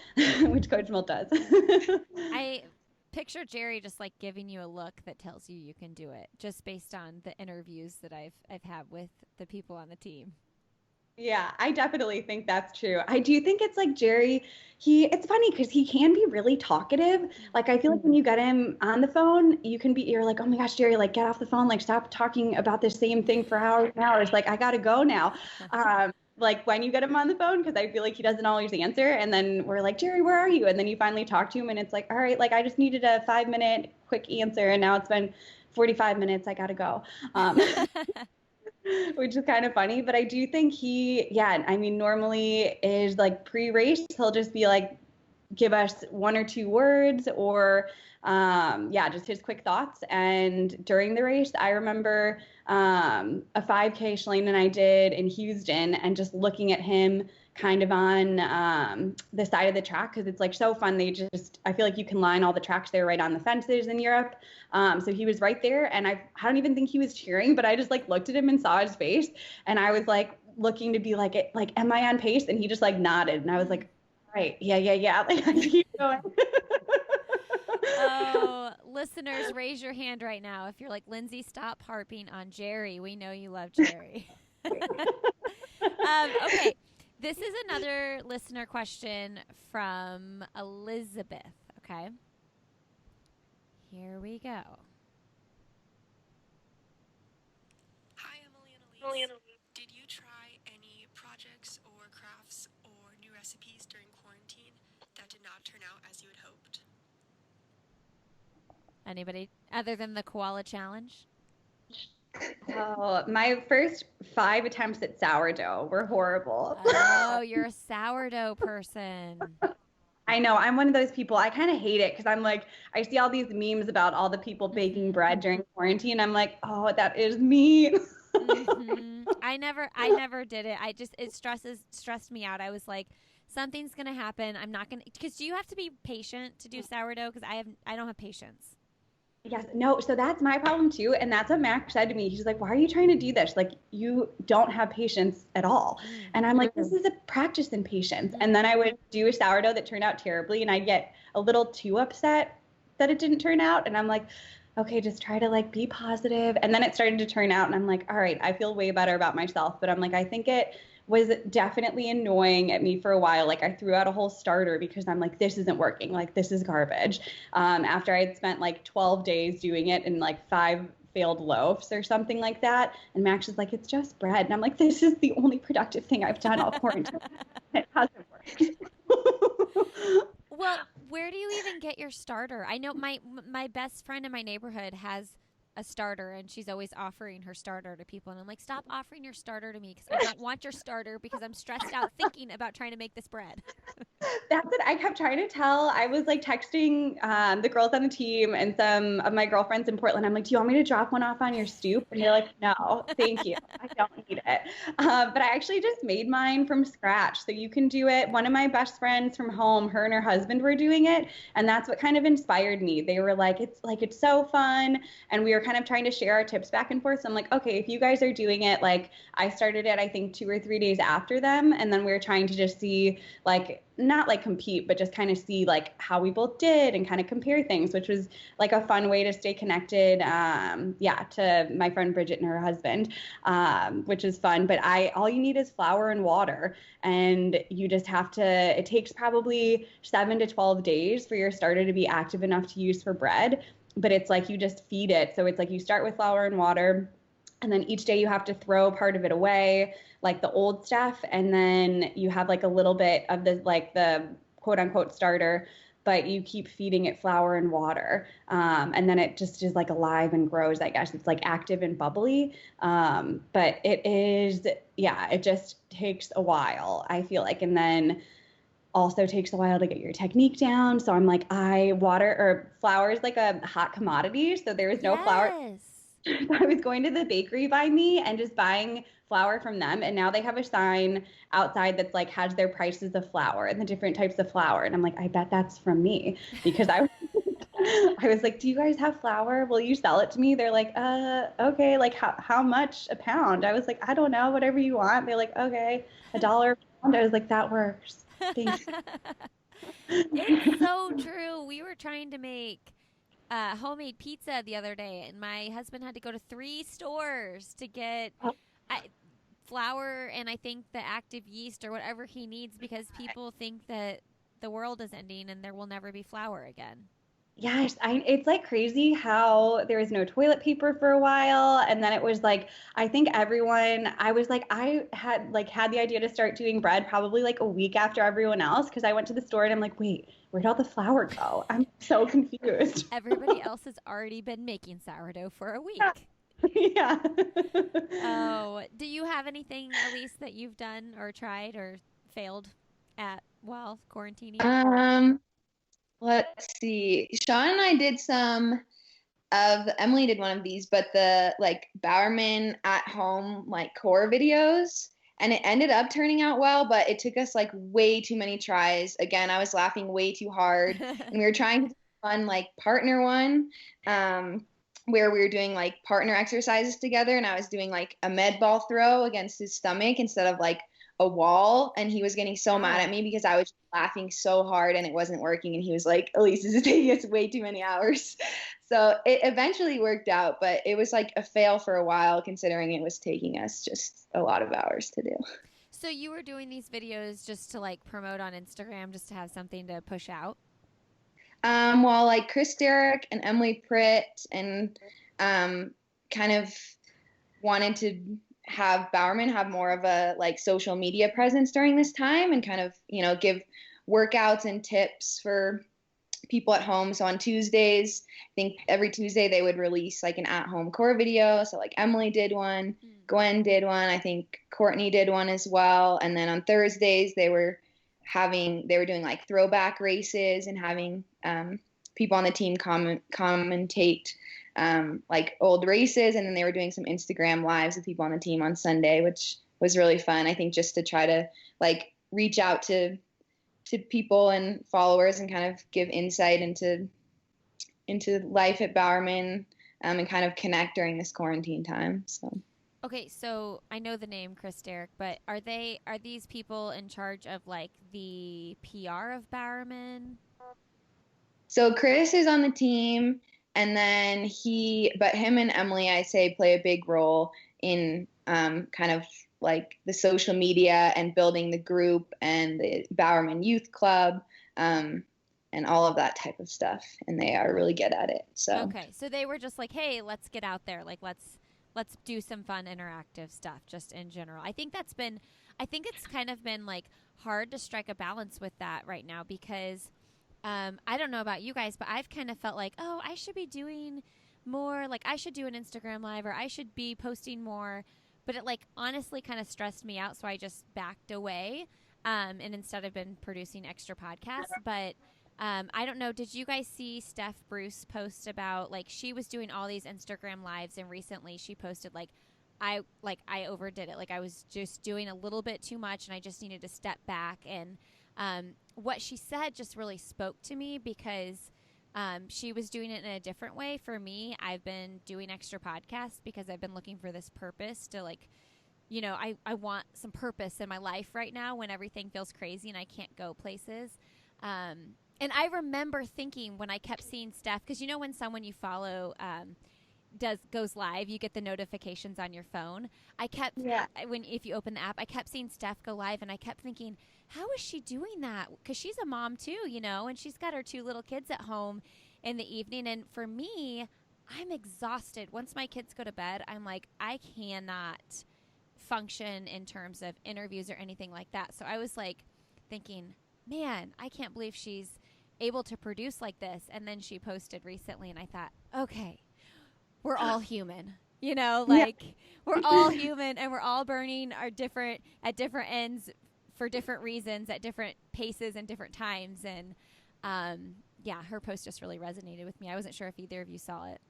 which Coach Milt does. I picture Jerry just like giving you a look that tells you can do it, just based on the interviews that I've had with the people on the team. Yeah, I definitely think that's true. I do think it's like Jerry, it's funny because he can be really talkative. Like, I feel like when you get him on the phone, you're like, oh my gosh, Jerry, like, get off the phone, like, stop talking about the same thing for hours and hours. Like, I got to go now. Like, when you get him on the phone, because I feel like he doesn't always answer. And then we're like, Jerry, where are you? And then you finally talk to him and it's like, all right, like, I just needed a 5-minute quick answer. And now it's been 45 minutes. I got to go. Which is kind of funny, but I do think I mean, normally is like pre-race, he'll just be like, give us 1 or 2 words, or just his quick thoughts. And during the race, I remember a 5K Shalane and I did in Houston, and just looking at him kind of on the side of the track, because it's like so fun. I feel like you can line all the tracks there right on the fences in Europe. So he was right there, and I don't even think he was cheering, but I just like looked at him and saw his face, and I was like looking to be like, am I on pace? And he just like nodded, and I was like, right, yeah. Like, I keep going. Oh, listeners, raise your hand right now if you're like, Lindsay, stop harping on Jerry. We know you love Jerry. Okay. This is another listener question from Elizabeth, okay? Here we go. Hi, Emily and Elise. Did you try any projects or crafts or new recipes during quarantine that did not turn out as you had hoped? Anybody other than the koala challenge? Oh, my first 5 attempts at sourdough were horrible. Oh, you're a sourdough person. I know. I'm one of those people. I kind of hate it because I'm like, I see all these memes about all the people baking bread during quarantine. I'm like, oh, that is me. Mm-hmm. I never did it. It stressed me out. I was like, something's going to happen. I'm not going to, because do you have to be patient to do sourdough? Because I don't have patience. Yes, no, so that's my problem too. And that's what Max said to me. He's like, why are you trying to do this? Like, you don't have patience at all. And I'm like, this is a practice in patience. And then I would do a sourdough that turned out terribly, and I'd get a little too upset that it didn't turn out. And I'm like, okay, just try to like be positive. And then it started to turn out, and I'm like, all right, I feel way better about myself. But I'm like, I think it was definitely annoying at me for a while. Like, I threw out a whole starter because I'm like, this isn't working. Like, this is garbage. After I'd spent like 12 days doing it and like 5 failed loaves or something like that. And Max is like, it's just bread. And I'm like, this is the only productive thing I've done all quarantine. It hasn't worked. Well, where do you even get your starter? I know my best friend in my neighborhood has a starter, and she's always offering her starter to people, and I'm like, stop offering your starter to me, because I don't want your starter, because I'm stressed out thinking about trying to make this bread. That's what I kept trying to tell. I was like texting the girls on the team and some of my girlfriends in Portland. I'm like, do you want me to drop one off on your stoop? And they're like, no, thank you. I don't need it. But I actually just made mine from scratch. So you can do it. One of my best friends from home, her and her husband were doing it. And that's what kind of inspired me. They were like, it's so fun. And we were kind kind of trying to share our tips back and forth. So I'm like, okay, if you guys are doing it, like I started it, I think 2 or 3 days after them. And then we were trying to just see like, not like compete, but just kind of see like how we both did and kind of compare things, which was like a fun way to stay connected. To my friend Bridget and her husband, which is fun. But all you need is flour and water. And you just have to, it takes probably 7 to 12 days for your starter to be active enough to use for bread. But it's like you just feed it. So it's like you start with flour and water, and then each day you have to throw part of it away, like the old stuff. And then you have like a little bit of the quote unquote starter, but you keep feeding it flour and water. And then it just is like alive and grows, I guess. It's like active and bubbly. But it is, it just takes a while, I feel like. And then also takes a while to get your technique down. So I'm like, flour is like a hot commodity. So there is no flour. I was going to the bakery by me and just buying flour from them. And now they have a sign outside that's like has their prices of flour and the different types of flour. And I'm like, I bet that's from me, because I was like, do you guys have flour? Will you sell it to me? They're like, okay. Like how much a pound? I was like, I don't know, whatever you want. They're like, okay, $1 a pound. I was like, that works. Thanks. It's so true. We were trying to make homemade pizza the other day, and my husband had to go to 3 stores to get flour and I think the active yeast or whatever he needs, because people think that the world is ending and there will never be flour again. Yes, it's like crazy how there was no toilet paper for a while. And then it was like, I think I had the idea to start doing bread probably like a week after everyone else, because I went to the store and I'm like, wait, where'd all the flour go? I'm so confused. Everybody else has already been making sourdough for a week. Yeah. Oh, do you have anything, Elise, that you've done or tried or failed at while quarantining? Let's see. Sean and I did Emily did one of these, but the like Bowerman at home like core videos, and it ended up turning out well, but it took us like way too many tries. Again, I was laughing way too hard, and we were trying to do a fun like partner one, where we were doing like partner exercises together, and I was doing like a med ball throw against his stomach instead of like a wall, and he was getting so mad at me because I was laughing so hard and it wasn't working, and he was like, Elise, this is taking us way too many hours. So it eventually worked out, but it was like a fail for a while considering it was taking us just a lot of hours to do. So you were doing these videos just to like promote on Instagram, just to have something to push out? Well, like Chris Derrick and Emily Pritt and kind of wanted to have Bowerman have more of a like social media presence during this time and kind of, give workouts and tips for people at home. So on Tuesdays, I think every Tuesday they would release like an at-home core video. So like Emily did one, Gwen did one, I think Courtney did one as well. And then on Thursdays they were doing like throwback races and having people on the team commentate like old races, and then they were doing some Instagram lives with people on the team on Sunday, which was really fun. I think just to try to like reach out to people and followers and kind of give insight into life at Bowerman, and kind of connect during this quarantine time. So. Okay, so I know the name Chris Derrick, but are these people in charge of like the PR of Bowerman? So Chris is on the team, and then him and Emily, I say, play a big role in kind of like the social media and building the group and the Bowerman Youth Club, and all of that type of stuff. And they are really good at it. So okay, so they were just like, hey, let's get out there, like let's do some fun interactive stuff just in general. I think it's kind of been like hard to strike a balance with that right now, because I don't know about you guys, but I've kind of felt like, oh, I should be doing more, like I should do an Instagram live, or I should be posting more, but it like honestly kind of stressed me out, so I just backed away, and instead I've been producing extra podcasts. But I don't know, did you guys see Steph Bruce post about like she was doing all these Instagram lives, and recently she posted like I overdid it, like I was just doing a little bit too much and I just needed to step back. And what she said just really spoke to me, because She was doing it in a different way. For me, I've been doing extra podcasts because I've been looking for this purpose to like, you know, I want some purpose in my life right now when everything feels crazy and I can't go places. And I remember thinking when I kept seeing Steph, because you know when someone you follow goes live, you get the notifications on your phone. I kept if you open the app, I kept seeing Steph go live, and I kept thinking, how is she doing that? Because she's a mom too, you know, and she's got her 2 little kids at home in the evening. And for me, I'm exhausted. Once my kids go to bed, I'm like, I cannot function in terms of interviews or anything like that. So I was like thinking, man, I can't believe she's able to produce like this. And then she posted recently, and I thought, okay, we're all human, you know, like we're all human, and we're all burning our different ends for different reasons at different paces and different times. And yeah, her post just really resonated with me. I wasn't sure if either of you saw it.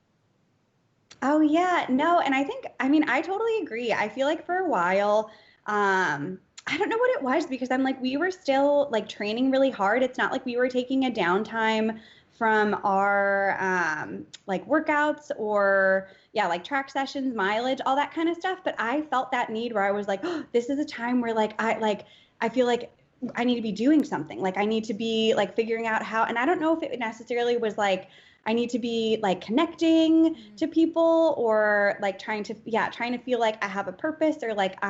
Oh yeah, no, and I mean, I totally agree. I feel like for a while, I don't know what it was, because I'm like, we were still like training really hard. It's not like we were taking a downtime from our like workouts or like track sessions, mileage, all that kind of stuff. But I felt that need where I was like, oh, this is a time where I feel like I need to be doing something. Like I need to be like figuring out how, and I don't know if it necessarily was like I need to be like connecting to people or like trying to feel like I have a purpose, or like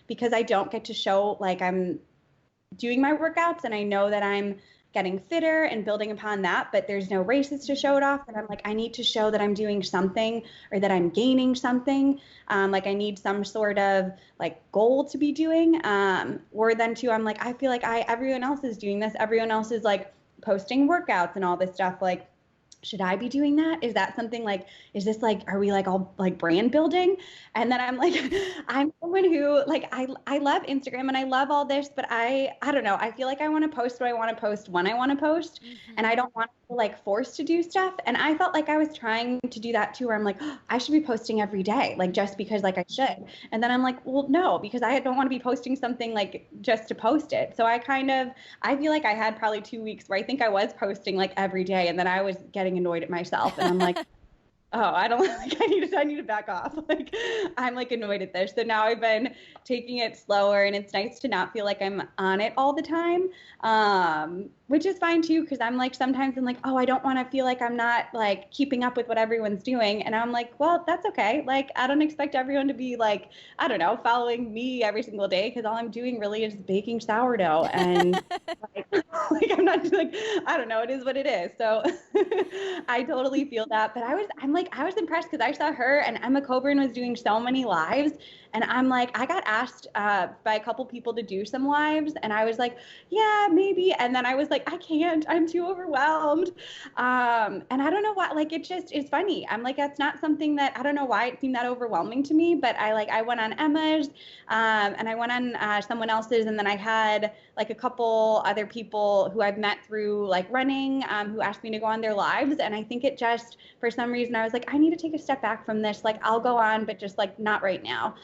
because I don't get to show like I'm doing my workouts and I know that I'm getting fitter and building upon that, but there's no races to show it off. And I'm like, I need to show that I'm doing something or that I'm gaining something. Like I need some sort of like goal to be doing. Or then too, I'm like, I feel like everyone else is doing this. Everyone else is like posting workouts and all this stuff. Like, should I be doing that? Is that something like, is this like, are we like all like brand building? And then I'm like, I'm someone who like, I love Instagram and I love all this, but I don't know. I feel like I want to post what I want to post when I want to post. And I don't want to like forced to do stuff. And I felt like I was trying to do that too, where I'm like, oh, I should be posting every day, like just because like I should. And then I'm like, well, no, because I don't want to be posting something like just to post it. So I feel like I had probably 2 weeks where I think I was posting like every day, and then I was getting annoyed at myself, and I'm like, oh, I don't like, I need to back off. Like I'm like annoyed at this. So now I've been taking it slower, and it's nice to not feel like I'm on it all the time. Which is fine too, because I'm like, sometimes I'm like, oh, I don't want to feel like I'm not like keeping up with what everyone's doing. And I'm like, well, that's okay. Like, I don't expect everyone to be like, I don't know, following me every single day, because all I'm doing really is baking sourdough. And like I'm not like, I don't know, it is what it is. So I totally feel that. But I was impressed because I saw her and Emma Coburn was doing so many lives. And I'm like, I got asked by a couple people to do some lives, and I was like, yeah, maybe. And then I was like, I can't, I'm too overwhelmed. And I don't know why, like, it just is funny. I'm like, that's not something that, I don't know why it seemed that overwhelming to me, but I went on Emma's, and I went on someone else's. And then I had like a couple other people who I've met through like running, who asked me to go on their lives. And I think it just, for some reason, I was like, I need to take a step back from this. Like, I'll go on, but just like not right now.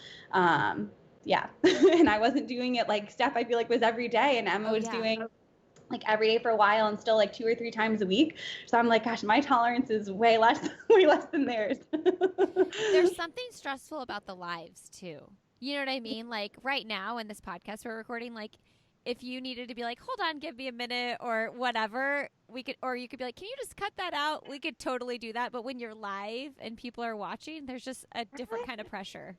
Yeah. And I wasn't doing it like Steph, I feel like was every day, and Emma was doing like every day for a while and still like 2 or 3 times a week. So I'm like, gosh, my tolerance is way less than theirs. There's something stressful about the lives too. You know what I mean? Like right now in this podcast we're recording, like if you needed to be like, hold on, give me a minute or whatever, or you could be like, can you just cut that out? We could totally do that. But when you're live and people are watching, there's just a different kind of pressure.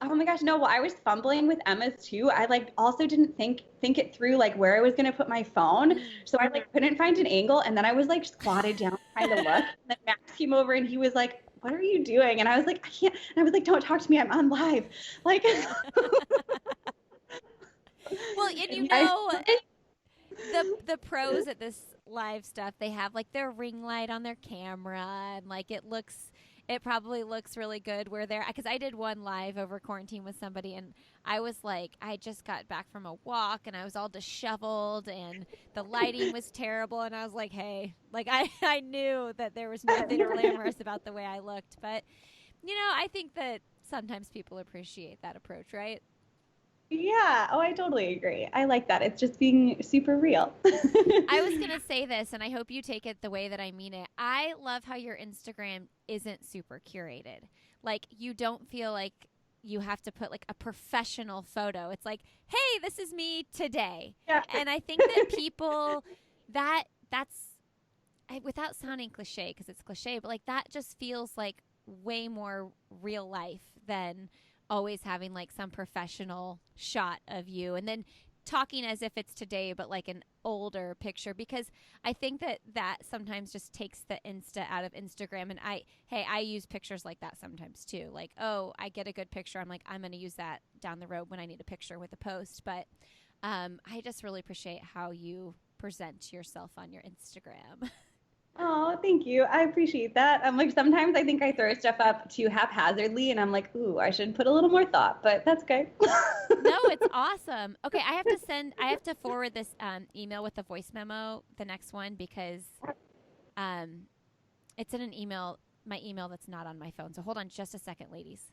Oh my gosh, no, well, I was fumbling with Emma's too. I like also didn't think it through, like where I was going to put my phone. So I like couldn't find an angle. And then I was like squatted down trying to look. And then Max came over and he was like, what are you doing? And I was like, I can't. And I was like, don't talk to me. I'm on live. Like, well, and you know, the pros at this live stuff, they have like their ring light on their camera, and like it probably looks really good where they're, because I did one live over quarantine with somebody, and I was like, I just got back from a walk and I was all disheveled and the lighting was terrible, and I was like, hey, like I knew that there was nothing glamorous about the way I looked, but you know, I think that sometimes people appreciate that approach, right? Yeah. Oh, I totally agree. I like that. It's just being super real. I was going to say this, and I hope you take it the way that I mean it. I love how your Instagram isn't super curated. Like, you don't feel like you have to put like a professional photo. It's like, hey, this is me today. Yeah. And I think that people, that's, without sounding cliche, because it's cliche, but like that just feels like way more real life than always having like some professional shot of you and then talking as if it's today but like an older picture, because I think that sometimes just takes the insta out of Instagram. And I use pictures like that sometimes too, like, oh, I get a good picture, I'm like, I'm going to use that down the road when I need a picture with a post. But I just really appreciate how you present yourself on your Instagram. Oh, thank you. I appreciate that. I'm like, sometimes I think I throw stuff up too haphazardly and I'm like, ooh, I should put a little more thought, but that's okay. No, it's awesome. Okay, I have to forward this email with the voice memo, the next one, because it's in an email, my email that's not on my phone. So hold on just a second, ladies.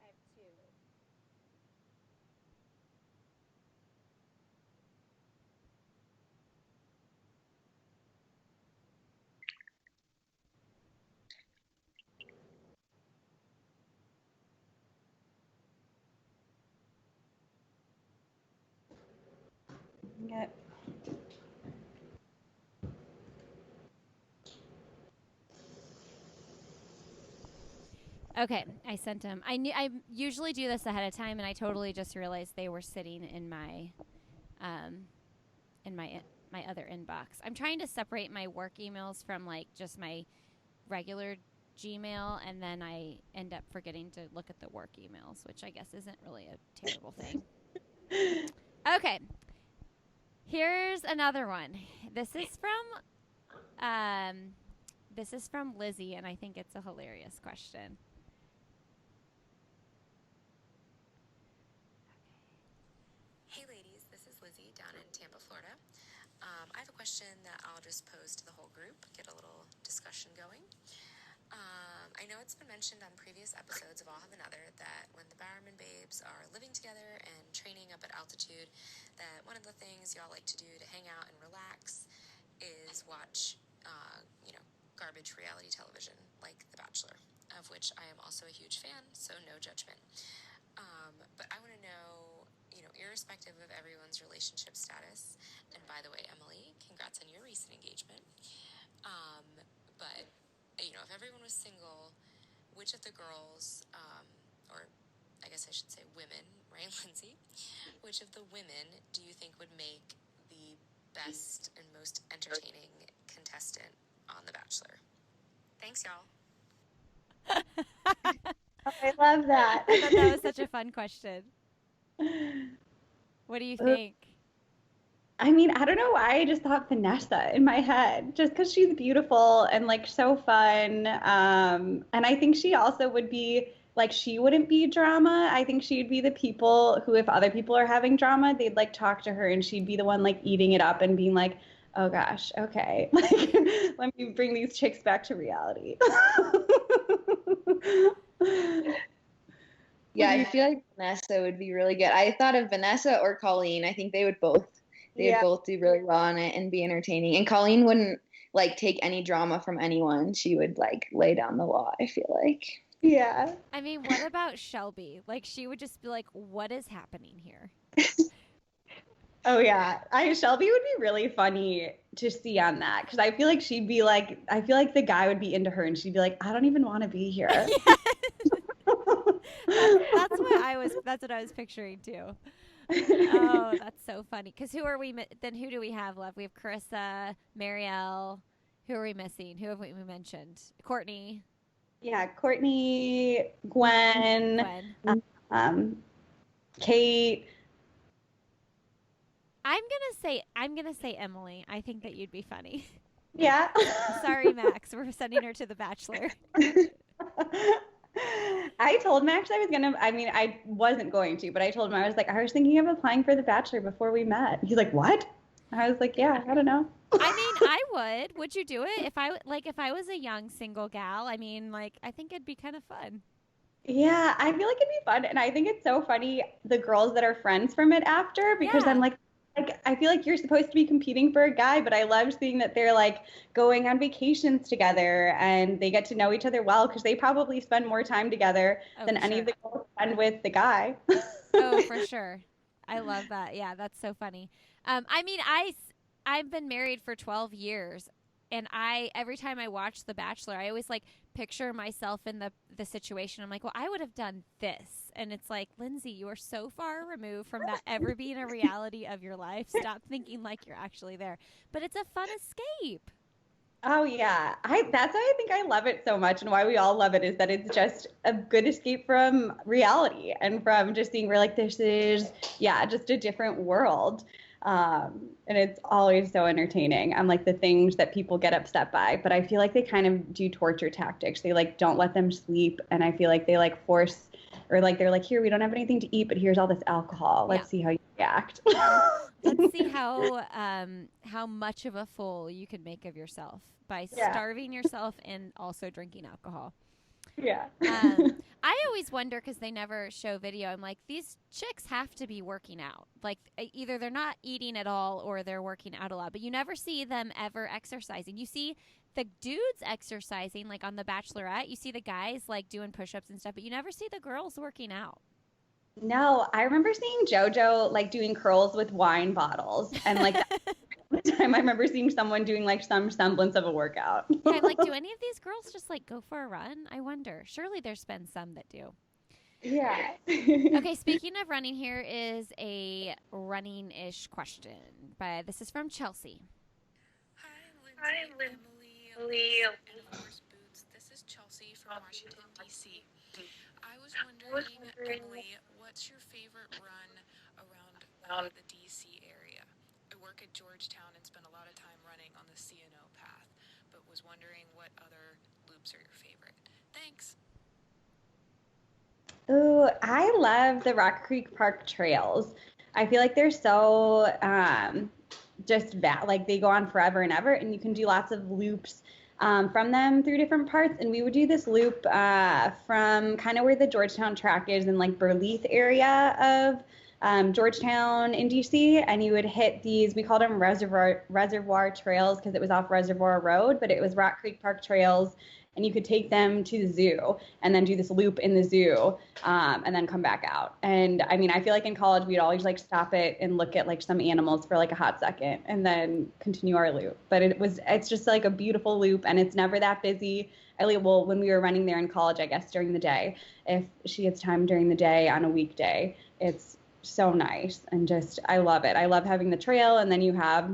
I have two. Yeah. Okay, I sent them. I usually do this ahead of time, and I totally just realized they were sitting in my um in my other inbox. I'm trying to separate my work emails from like just my regular Gmail, and then I end up forgetting to look at the work emails, which I guess isn't really a terrible thing. Okay, here's another one. This is from Lizzie, and I think it's a hilarious question. Hey ladies, this is Lizzie down in Tampa, Florida. I have a question that I'll just pose to the whole group, get a little discussion going. I know it's been mentioned on previous episodes of All Have Another that when the Bowerman babes are living together and training up at altitude, that one of the things y'all like to do to hang out and relax is watch, garbage reality television like The Bachelor, of which I am also a huge fan, so no judgment. But I want to know, irrespective of everyone's relationship status, and by the way, Emily, congrats on your recent engagement. But, if everyone was single, which of the girls, or I guess I should say women, right, Lindsay? Which of the women do you think would make the best and most entertaining contestant on The Bachelor? Thanks, y'all. I love that. I thought that was such a fun question. What do you think? I mean, I don't know why I just thought Vanessa in my head, just because she's beautiful and like so fun. And I think she also would be like, she wouldn't be drama. I think she'd be the people who, if other people are having drama, they'd like talk to her and she'd be the one like eating it up and being like, oh gosh, okay. Like, let me bring these chicks back to reality. Yeah, I feel like Vanessa would be really good. I thought of Vanessa or Colleen. I think they would both do really well on it and be entertaining. And Colleen wouldn't like take any drama from anyone. She would like lay down the law, I feel like. Yeah. I mean, what about Shelby? Like, she would just be like, what is happening here? Oh yeah, Shelby would be really funny to see on that, because I feel like she'd be like, I feel like the guy would be into her and she'd be like, I don't even want to be here. That's what I was picturing too. Oh, that's so funny. Because who do we have left? We have Carissa, Marielle. Who are we missing? Who have we mentioned? Courtney. Yeah, Courtney, Gwen. Kate. I'm gonna say Emily. I think that you'd be funny. Yeah. Sorry, Max. We're sending her to The Bachelor. I told Max I wasn't going to, but I told him, I was thinking of applying for The Bachelor before we met. He's like, what? I was like, yeah, I don't know. I mean, I would. Would you do it if I was a young single gal? I mean, like I think it'd be kind of fun. Yeah, I feel like it'd be fun. And I think it's so funny, the girls that are friends from it after, because Yeah. I'm like, I feel like you're supposed to be competing for a guy, but I love seeing that they're like going on vacations together and they get to know each other well because they probably spend more time together Oh, than for any of sure. the girls spend with the guy. Oh, for sure. I love that. Yeah, that's so funny. I mean, I've been married for 12 years, and I every time I watch The Bachelor, I always like picture myself in the situation. I'm like, well, I would have done this, and it's like, Lindsay, you are so far removed from that ever being a reality of your life. Stop thinking like you're actually there. But it's a fun escape. Oh yeah. That's why I think I love it so much and why we all love it is that it's just a good escape from reality and from just seeing we're like this is just a different world. And it's always so entertaining. I'm like the things that people get upset by, but I feel like they kind of do torture tactics. They like don't let them sleep and I feel like they like force or like they're like, here, we don't have anything to eat, but here's all this alcohol. Yeah. Let's see how you react. Let's see how much of a fool you can make of yourself by Yeah. starving yourself and also drinking alcohol. Yeah. I always wonder because they never show video. I'm like, these chicks have to be working out. Like, either they're not eating at all or they're working out a lot. But you never see them ever exercising. You see the dudes exercising, like on The Bachelorette. You see the guys like doing push-ups and stuff, but you never see the girls working out. No, I remember seeing JoJo like doing curls with wine bottles, and like the time I remember seeing someone doing like some semblance of a workout. Yeah, I'm like, do any of these girls just like go for a run? I wonder. Surely there's been some that do. Yeah. Okay, speaking of running, here is a running-ish question. But this is from Chelsea. Hi, Lindsay, Emily, and of course Boots. This is Chelsea from Washington, D.C. I was wondering, Emily, what's your favorite run around the D.C. area? I work at Georgetown and spend a lot of time running on the C&O path, but was wondering what other loops are your favorite. Thanks. Ooh, I love the Rock Creek Park trails. I feel like they're so like they go on forever and ever, and you can do lots of loops from them through different parts. And we would do this loop from kind of where the Georgetown track is in like Burleith area of Georgetown in DC, and you would hit these. We called them reservoir trails because it was off Reservoir Road, but it was Rock Creek Park trails. And you could take them to the zoo and then do this loop in the zoo and then come back out. And I mean, I feel like in college we'd always like stop it and look at like some animals for like a hot second and then continue our loop. But it's just like a beautiful loop and it's never that busy. Well, when we were running there in college, I guess during the day, if she gets time during the day on a weekday, it's so nice and just I love it. I love having the trail and then you have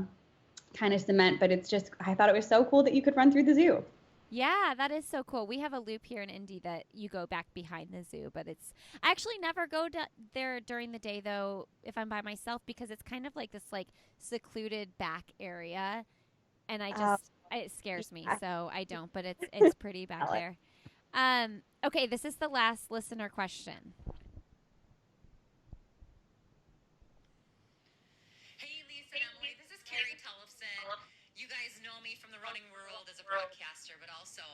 kind of cement, but it's just I thought it was so cool that you could run through the zoo. Yeah, that is so cool. We have a loop here in Indy that you go back behind the zoo, but I actually never go there during the day though if I'm by myself because it's kind of like this like secluded back area, and it scares me, so I don't. But it's pretty back there. Okay, this is the last listener question. Hey, Elise and Emily, this is Carrie Tollefson. You guys know me from the running world as a broadcaster, but also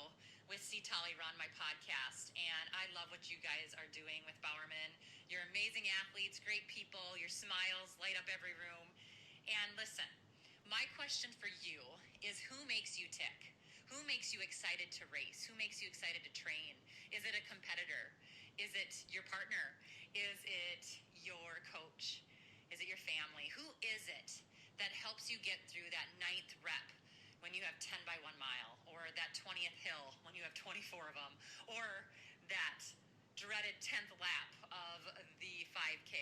with C. Tolly Run, my podcast. And I love what you guys are doing with Bowerman. You're amazing athletes, great people. Your smiles light up every room. And listen, my question for you is who makes you tick? Who makes you excited to race? Who makes you excited to train? Is it a competitor? Is it your partner? Is it your coach? Is it your family? Who is it that helps you get through that 9th rep when you have 10 by 1 mile, or that 20th hill when you have 24 of them, or that dreaded 10th lap of the 5K?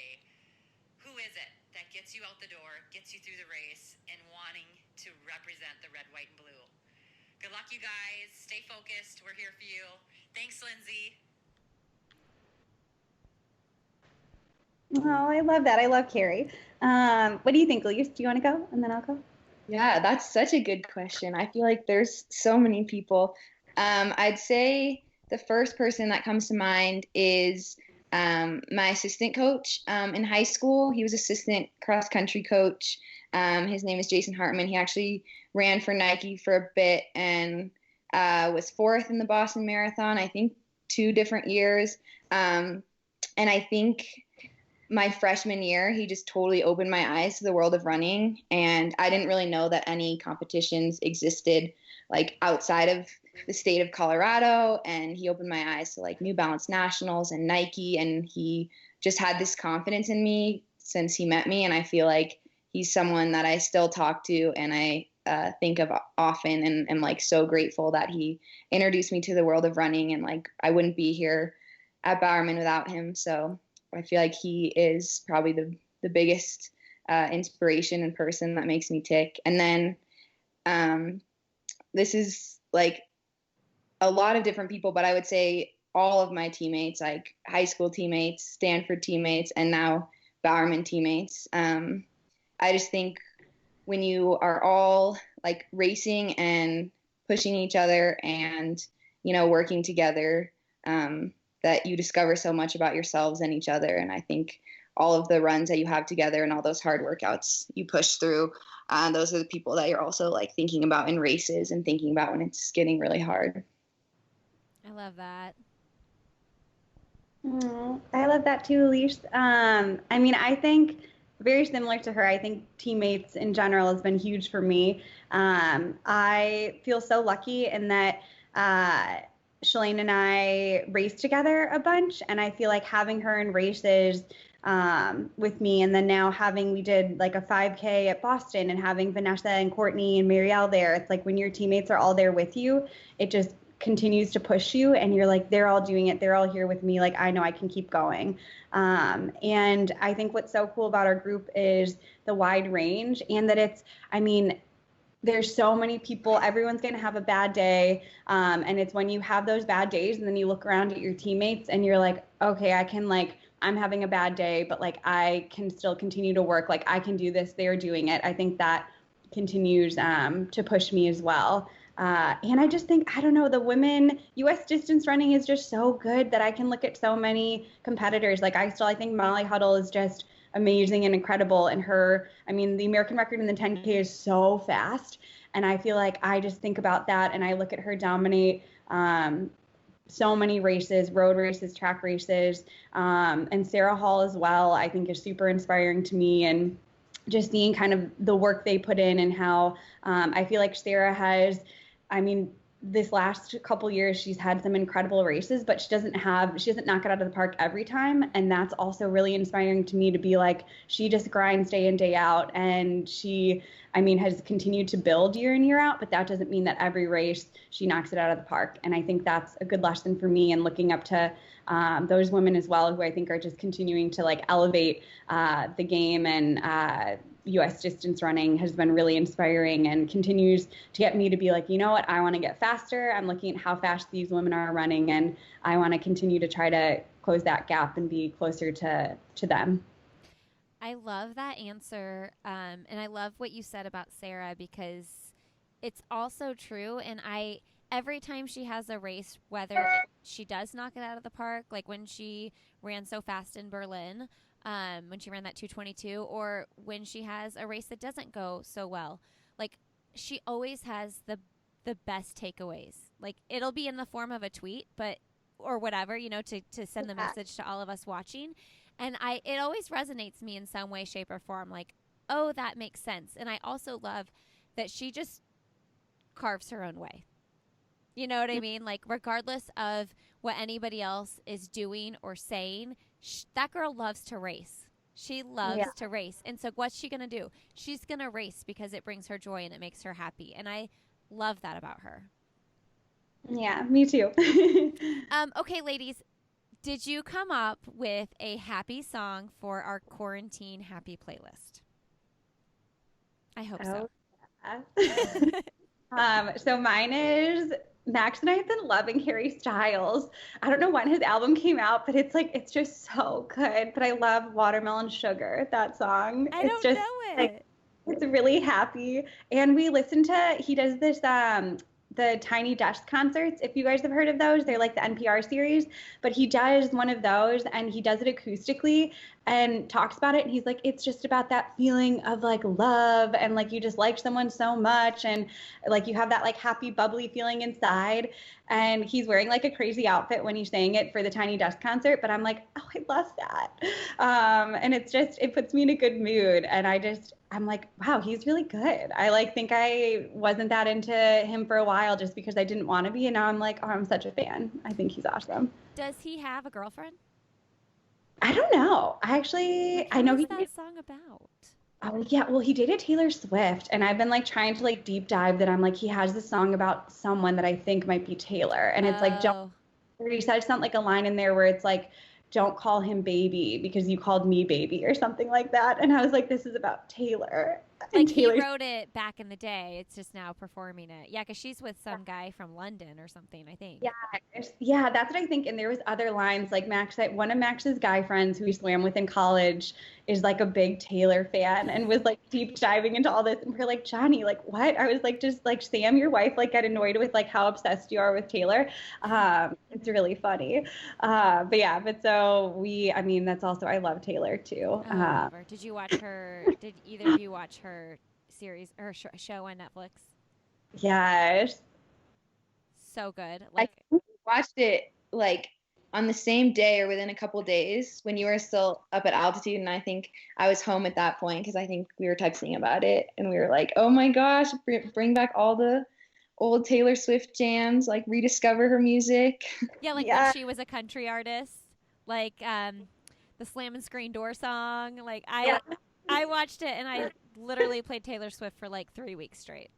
Who is it that gets you out the door, gets you through the race, and wanting to represent the red, white, and blue? Good luck, you guys. Stay focused. We're here for you. Thanks, Lindsay. Oh, I love that. I love Carrie. What do you think, Elise? Do you want to go? And then I'll go. Yeah, that's such a good question. I feel like there's so many people. I'd say The first person that comes to mind is my assistant coach in high school. He was assistant cross country coach. His name is Jason Hartman. He actually ran for Nike for a bit and was fourth in the Boston Marathon, I think 2 different years. And I think my freshman year, he just totally opened my eyes to the world of running. And I didn't really know that any competitions existed like outside of the state of Colorado. And he opened my eyes to like New Balance Nationals and Nike. And he just had this confidence in me since he met me. And I feel like he's someone that I still talk to and I think of often, and am like so grateful that he introduced me to the world of running, and like I wouldn't be here at Bowerman without him. So I feel like he is probably the biggest inspiration and person that makes me tick. And then this is like a lot of different people, but I would say all of my teammates, like high school teammates, Stanford teammates, and now Bowerman teammates. I just think when you are all like racing and pushing each other and, you know, working together, that you discover so much about yourselves and each other. And I think all of the runs that you have together and all those hard workouts you push through, those are the people that you're also like thinking about in races and thinking about when it's getting really hard. I love that. I love that too, Elise. I mean, I think very similar to her. I think teammates in general has been huge for me. I feel so lucky in that Shalane and I raced together a bunch, and I feel like having her in races with me, and then now we did like a 5K at Boston, and having Vanessa and Courtney and Marielle there. It's like when your teammates are all there with you, it just continues to push you, and you're like, they're all doing it, they're all here with me, like I know I can keep going. And I think what's so cool about our group is the wide range, and that there's so many people, everyone's going to have a bad day, and it's when you have those bad days and then you look around at your teammates and you're like, okay, I'm having a bad day, but like I can still continue to work, like I can do this, they're doing it. I think that continues to push me as well. And I just think, I don't know, the women U.S. distance running is just so good that I can look at so many competitors. Like I think Molly Huddle is just amazing and incredible. And the American record in the 10K is so fast. And I feel like I just think about that and I look at her dominate so many races, road races, track races. And Sarah Hall as well, I think is super inspiring to me. And just seeing kind of the work they put in and how I feel like Sarah has, this last couple years, she's had some incredible races, but she doesn't knock it out of the park every time. And that's also really inspiring to me to be like, she just grinds day in, day out. And she, has continued to build year in, year out, but that doesn't mean that every race she knocks it out of the park. And I think that's a good lesson for me, and looking up to those women as well, who I think are just continuing to like elevate the game, and U.S. distance running has been really inspiring and continues to get me to be like, you know what, I want to get faster. I'm looking at how fast these women are running, and I want to continue to try to close that gap and be closer to them. I love that answer. And I love what you said about Sarah, because it's also true. And every time she has a race, whether she does knock it out of the park, like when she ran so fast in Berlin, when she ran that 2:22, or when she has a race that doesn't go so well, like she always has the best takeaways. Like it'll be in the form of a tweet, or whatever, to send the message to all of us watching. And it always resonates me in some way, shape, or form. Like, oh, that makes sense. And I also love that she just carves her own way. You know what I mean? Like, regardless of what anybody else is doing or saying, that girl loves to race. She loves to race. And so what's she going to do? She's going to race because it brings her joy and it makes her happy. And I love that about her. Yeah, me too. Okay, ladies, did you come up with a happy song for our quarantine happy playlist? I hope so. Yeah. So mine is Max and I have been loving Harry Styles. I don't know when his album came out, but it's just so good. But I love Watermelon Sugar, that song. I don't know it. It's really happy. And he does this the Tiny Desk concerts, if you guys have heard of those. They're like the NPR series, but he does one of those and he does it acoustically and talks about it. And he's like, it's just about that feeling of like love and like you just like someone so much and like you have that like happy, bubbly feeling inside. And he's wearing like a crazy outfit when he's saying it for the Tiny Desk concert. But I'm like, oh, I love that. And it's just, it puts me in a good mood. And I'm like, wow, he's really good. I like think I wasn't that into him for a while just because I didn't want to be. And now I'm like, oh, I'm such a fan. I think he's awesome. Does he have a girlfriend? I don't know. I know What's that song about? Oh yeah, well he dated Taylor Swift, and I've been like trying to like deep dive that I'm like he has this song about someone that I think might be Taylor, and it's like he said something like a line in there where it's like don't call him baby because you called me baby or something like that, and I was like this is about Taylor. Like he wrote it back in the day. It's just now performing it. Yeah, because she's with some guy from London or something, I think. Yeah, that's what I think. And there was other lines like one of Max's guy friends who he swam with in college is like a big Taylor fan and was like deep diving into all this. And we're like, Johnny, like what? I was like, just like Sam, your wife, like get annoyed with like how obsessed you are with Taylor. It's really funny. But so I mean, that's also, I love Taylor too. I love her. Did you watch her? Did either of you watch her series or show on Netflix? Yes. So good. I watched it like on the same day or within a couple days when you were still up at altitude, and I think I was home at that point because I think we were texting about it and we were like, oh my gosh, bring back all the old Taylor Swift jams, like rediscover her music. Yeah, like when she was a country artist, like the Slam and Screen Door song. Like I watched it and I literally played Taylor Swift for like 3 weeks straight.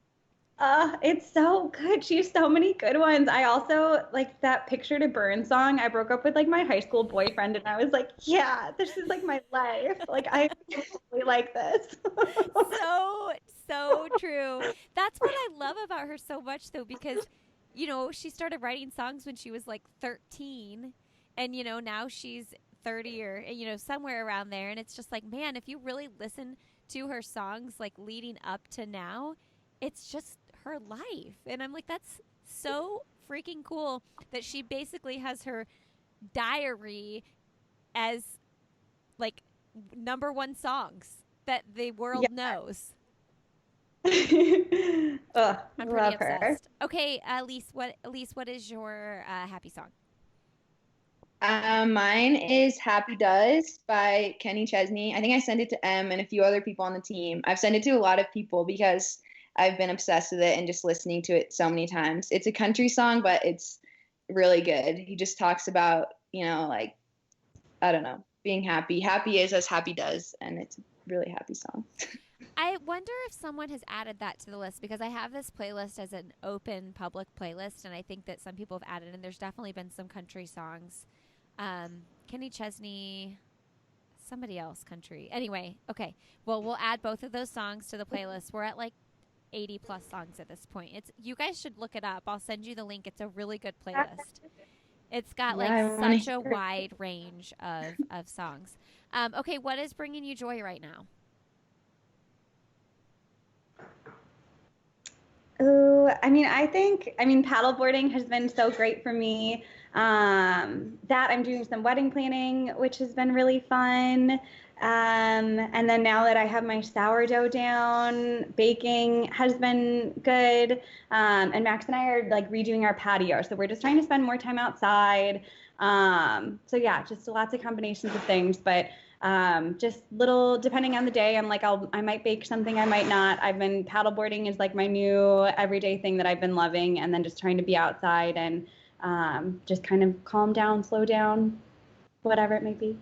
It's so good. She has so many good ones. I also like that Picture to Burn song. I broke up with like my high school boyfriend and I was like, yeah, this is like my life. Like I really like this. So true. That's what I love about her so much though, because she started writing songs when she was like 13 and now she's 30 or somewhere around there, and it's just like, man, if you really listen to her songs like leading up to now, it's just her life. And I'm like, that's so freaking cool that she basically has her diary as like number one songs that the world knows. I'm pretty obsessed. Her. Okay, Elise, what is your happy song? Mine is Happy Does by Kenny Chesney. I think I sent it to Em and a few other people on the team. I've sent it to a lot of people because I've been obsessed with it and just listening to it so many times. It's a country song, but it's really good. He just talks about, like, I don't know, being happy. Happy is as happy does, and it's a really happy song. I wonder if someone has added that to the list because I have this playlist as an open public playlist, and I think that some people have added, and there's definitely been some country songs. Kenny Chesney, somebody else country. Anyway, okay. Well, we'll add both of those songs to the playlist. We're at like 80 plus songs at this point. You guys should look it up. I'll send you the link. It's a really good playlist. It's got such a wide range of songs. Okay, what is bringing you joy right now? Oh, I mean, paddleboarding has been so great for me. That I'm doing some wedding planning, which has been really fun. And then now that I have my sourdough down, baking has been good. And Max and I are like redoing our patio. So we're just trying to spend more time outside. So yeah, just lots of combinations of things, but just little, depending on the day, I'm like, I might bake something, I might not. Paddleboarding is like my new everyday thing that I've been loving. And then just trying to be outside and, just kind of calm down, slow down, whatever it may be.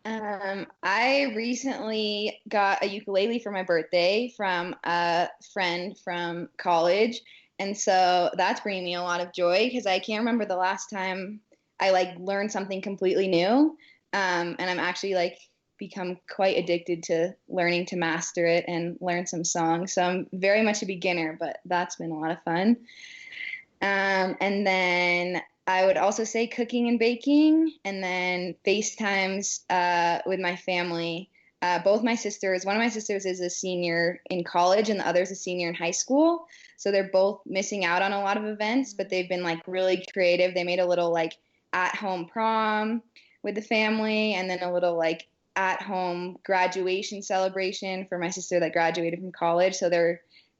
I recently got a ukulele for my birthday from a friend from college. And so that's bringing me a lot of joy because I can't remember the last time I like learned something completely new. And I'm actually become quite addicted to learning to master it and learn some songs. So I'm very much a beginner, but that's been a lot of fun. And then I would also say cooking and baking, and then FaceTimes with my family both my sisters, one of my sisters is a senior in college and the other's a senior in high school. So they're both missing out on a lot of events, but they've been like really creative. They made a little like at-home prom with the family, and then a little like at-home graduation celebration for my sister that graduated from college. So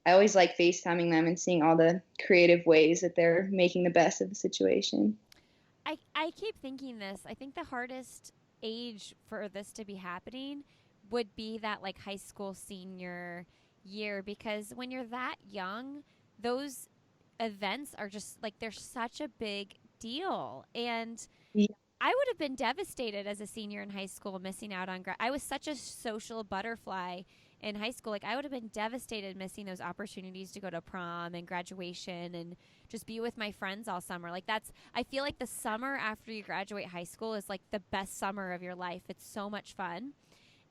I always like FaceTiming them and seeing all the creative ways that they're making the best of the situation. I keep thinking this. I think the hardest age for this to be happening would be that like high school senior year, because when you're that young, those events are just like they're such a big deal. And Yeah. I would have been devastated as a senior in high school missing out on I was such a social butterfly in high school. Like I would have been devastated missing those opportunities to go to prom and graduation and just be with my friends all summer. Like I feel like the summer after you graduate high school is like the best summer of your life. It's so much fun.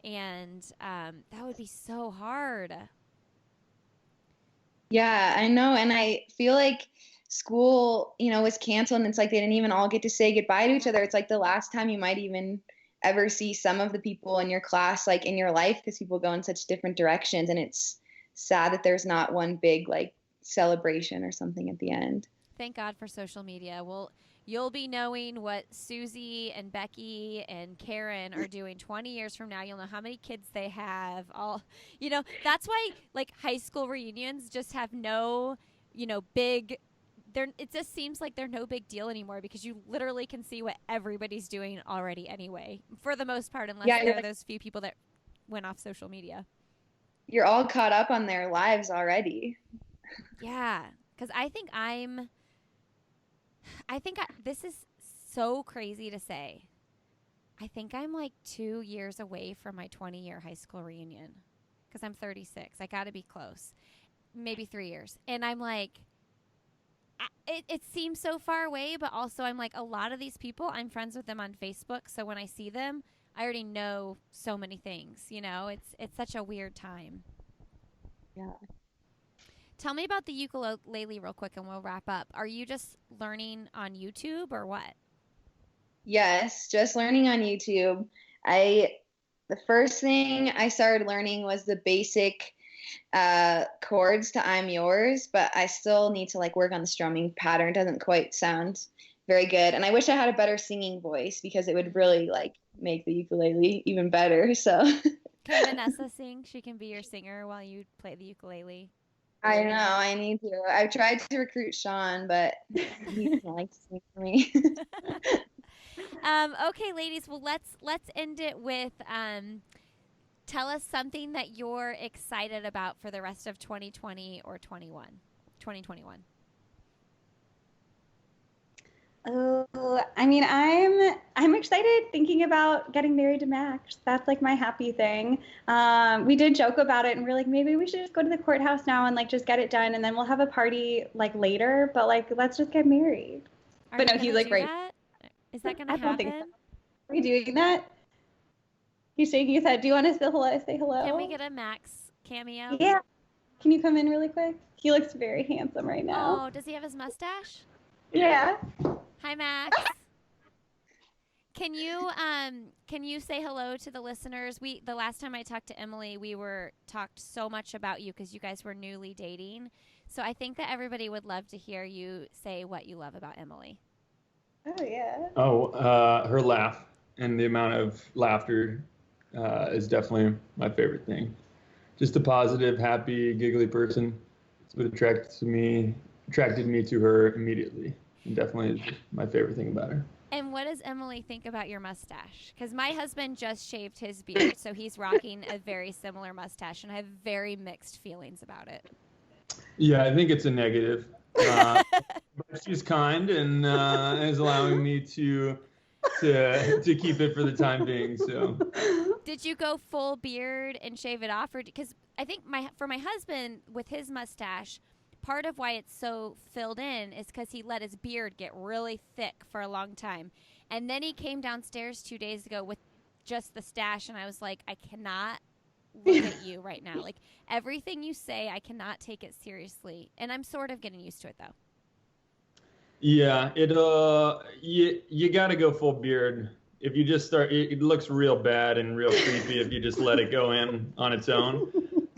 And that would be so hard. Yeah, I know. And I feel like school, was canceled, and it's like they didn't even all get to say goodbye to each other. It's like the last time you might even ever see some of the people in your class, like in your life, because people go in such different directions. And it's sad that there's not one big like celebration or something at the end. Thank God for social media. Well, you'll be knowing what Susie and Becky and Karen are doing 20 years from now. You'll know how many kids they have. That's why like high school reunions just have no, big. It just seems like they're no big deal anymore, because you literally can see what everybody's doing already anyway, for the most part, unless there are those few people that went off social media. You're all caught up on their lives already. Yeah, because this is so crazy to say. I think I'm like 2 years away from my 20-year high school reunion, because I'm 36. I got to be close. Maybe 3 years. And I'm like, it seems so far away, but also I'm like, a lot of these people, I'm friends with them on Facebook. So when I see them, I already know so many things. It's such a weird time. Yeah. Tell me about the ukulele real quick and we'll wrap up. Are you just learning on YouTube or what? Yes, just learning on YouTube. The first thing I started learning was the basic chords to I'm Yours, but I still need to like work on the strumming pattern. It doesn't quite sound very good. And I wish I had a better singing voice, because it would really like make the ukulele even better. So Can Vanessa sing? She can be your singer while you play the ukulele. I know, I need to. I've tried to recruit Sean, but he doesn't like to sing for me. Okay, ladies. Well, let's end it with tell us something that you're excited about for the rest of 2020 or 2021. Oh, I mean, I'm excited thinking about getting married to Max. That's like my happy thing. We did joke about it, and we're like, maybe we should just go to the courthouse now and like just get it done, and then we'll have a party like later. But like, let's just get married. But no, he's like, right. Is that gonna happen? I don't think so. Are we doing that? He's shaking his head. Do you want to say hello? Can we get a Max cameo? Yeah. Can you come in really quick? He looks very handsome right now. Oh, does he have his mustache? Yeah. Hi, Max. Can you say hello to the listeners? The last time I talked to Emily, we talked so much about you because you guys were newly dating. So I think that everybody would love to hear you say what you love about Emily. Oh yeah. Her laugh and the amount of laughter is definitely my favorite thing. Just a positive, happy, giggly person. It's what attracted me to her immediately. And definitely is my favorite thing about her. And what does Emily think about your mustache? Because my husband just shaved his beard, so he's rocking a very similar mustache, and I have very mixed feelings about it. Yeah, I think it's a negative. But she's kind and is allowing me to keep it for the time being. So, did you go full beard and shave it off, or because I think for my husband with his mustache, part of why it's so filled in is because he let his beard get really thick for a long time, and then he came downstairs 2 days ago with just the stash, and I was like, I cannot look at you right now. Like everything you say, I cannot take it seriously, and I'm sort of getting used to it though. Yeah, you got to go full beard if you just start, it looks real bad and real creepy if you just let it go in on its own.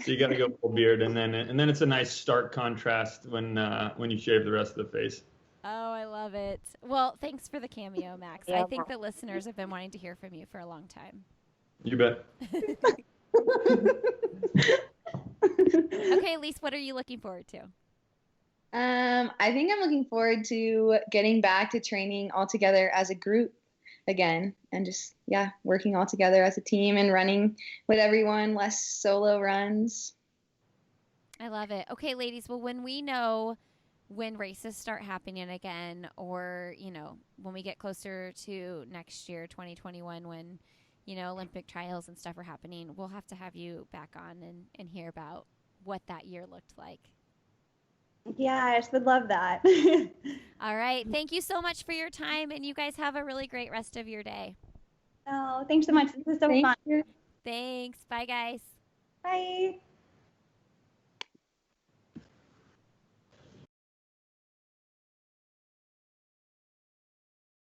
So you got to go full beard, and then it's a nice stark contrast when you shave the rest of the face. Oh, I love it. Well, thanks for the cameo, Max. I think the listeners have been wanting to hear from you for a long time. You bet. Okay, Elise, what are you looking forward to? I think I'm looking forward to getting back to training all together as a group again, and just working all together as a team and running with everyone, less solo runs. I love it. Okay, ladies, well, when we know when races start happening again, or when we get closer to next year, 2021, when Olympic trials and stuff are happening, we'll have to have you back on and hear about what that year looked like. Yes, would love that. All right. Thank you so much for your time, and you guys have a really great rest of your day. Oh, thanks so much. This is so fun. You. Thanks. Bye, guys. Bye.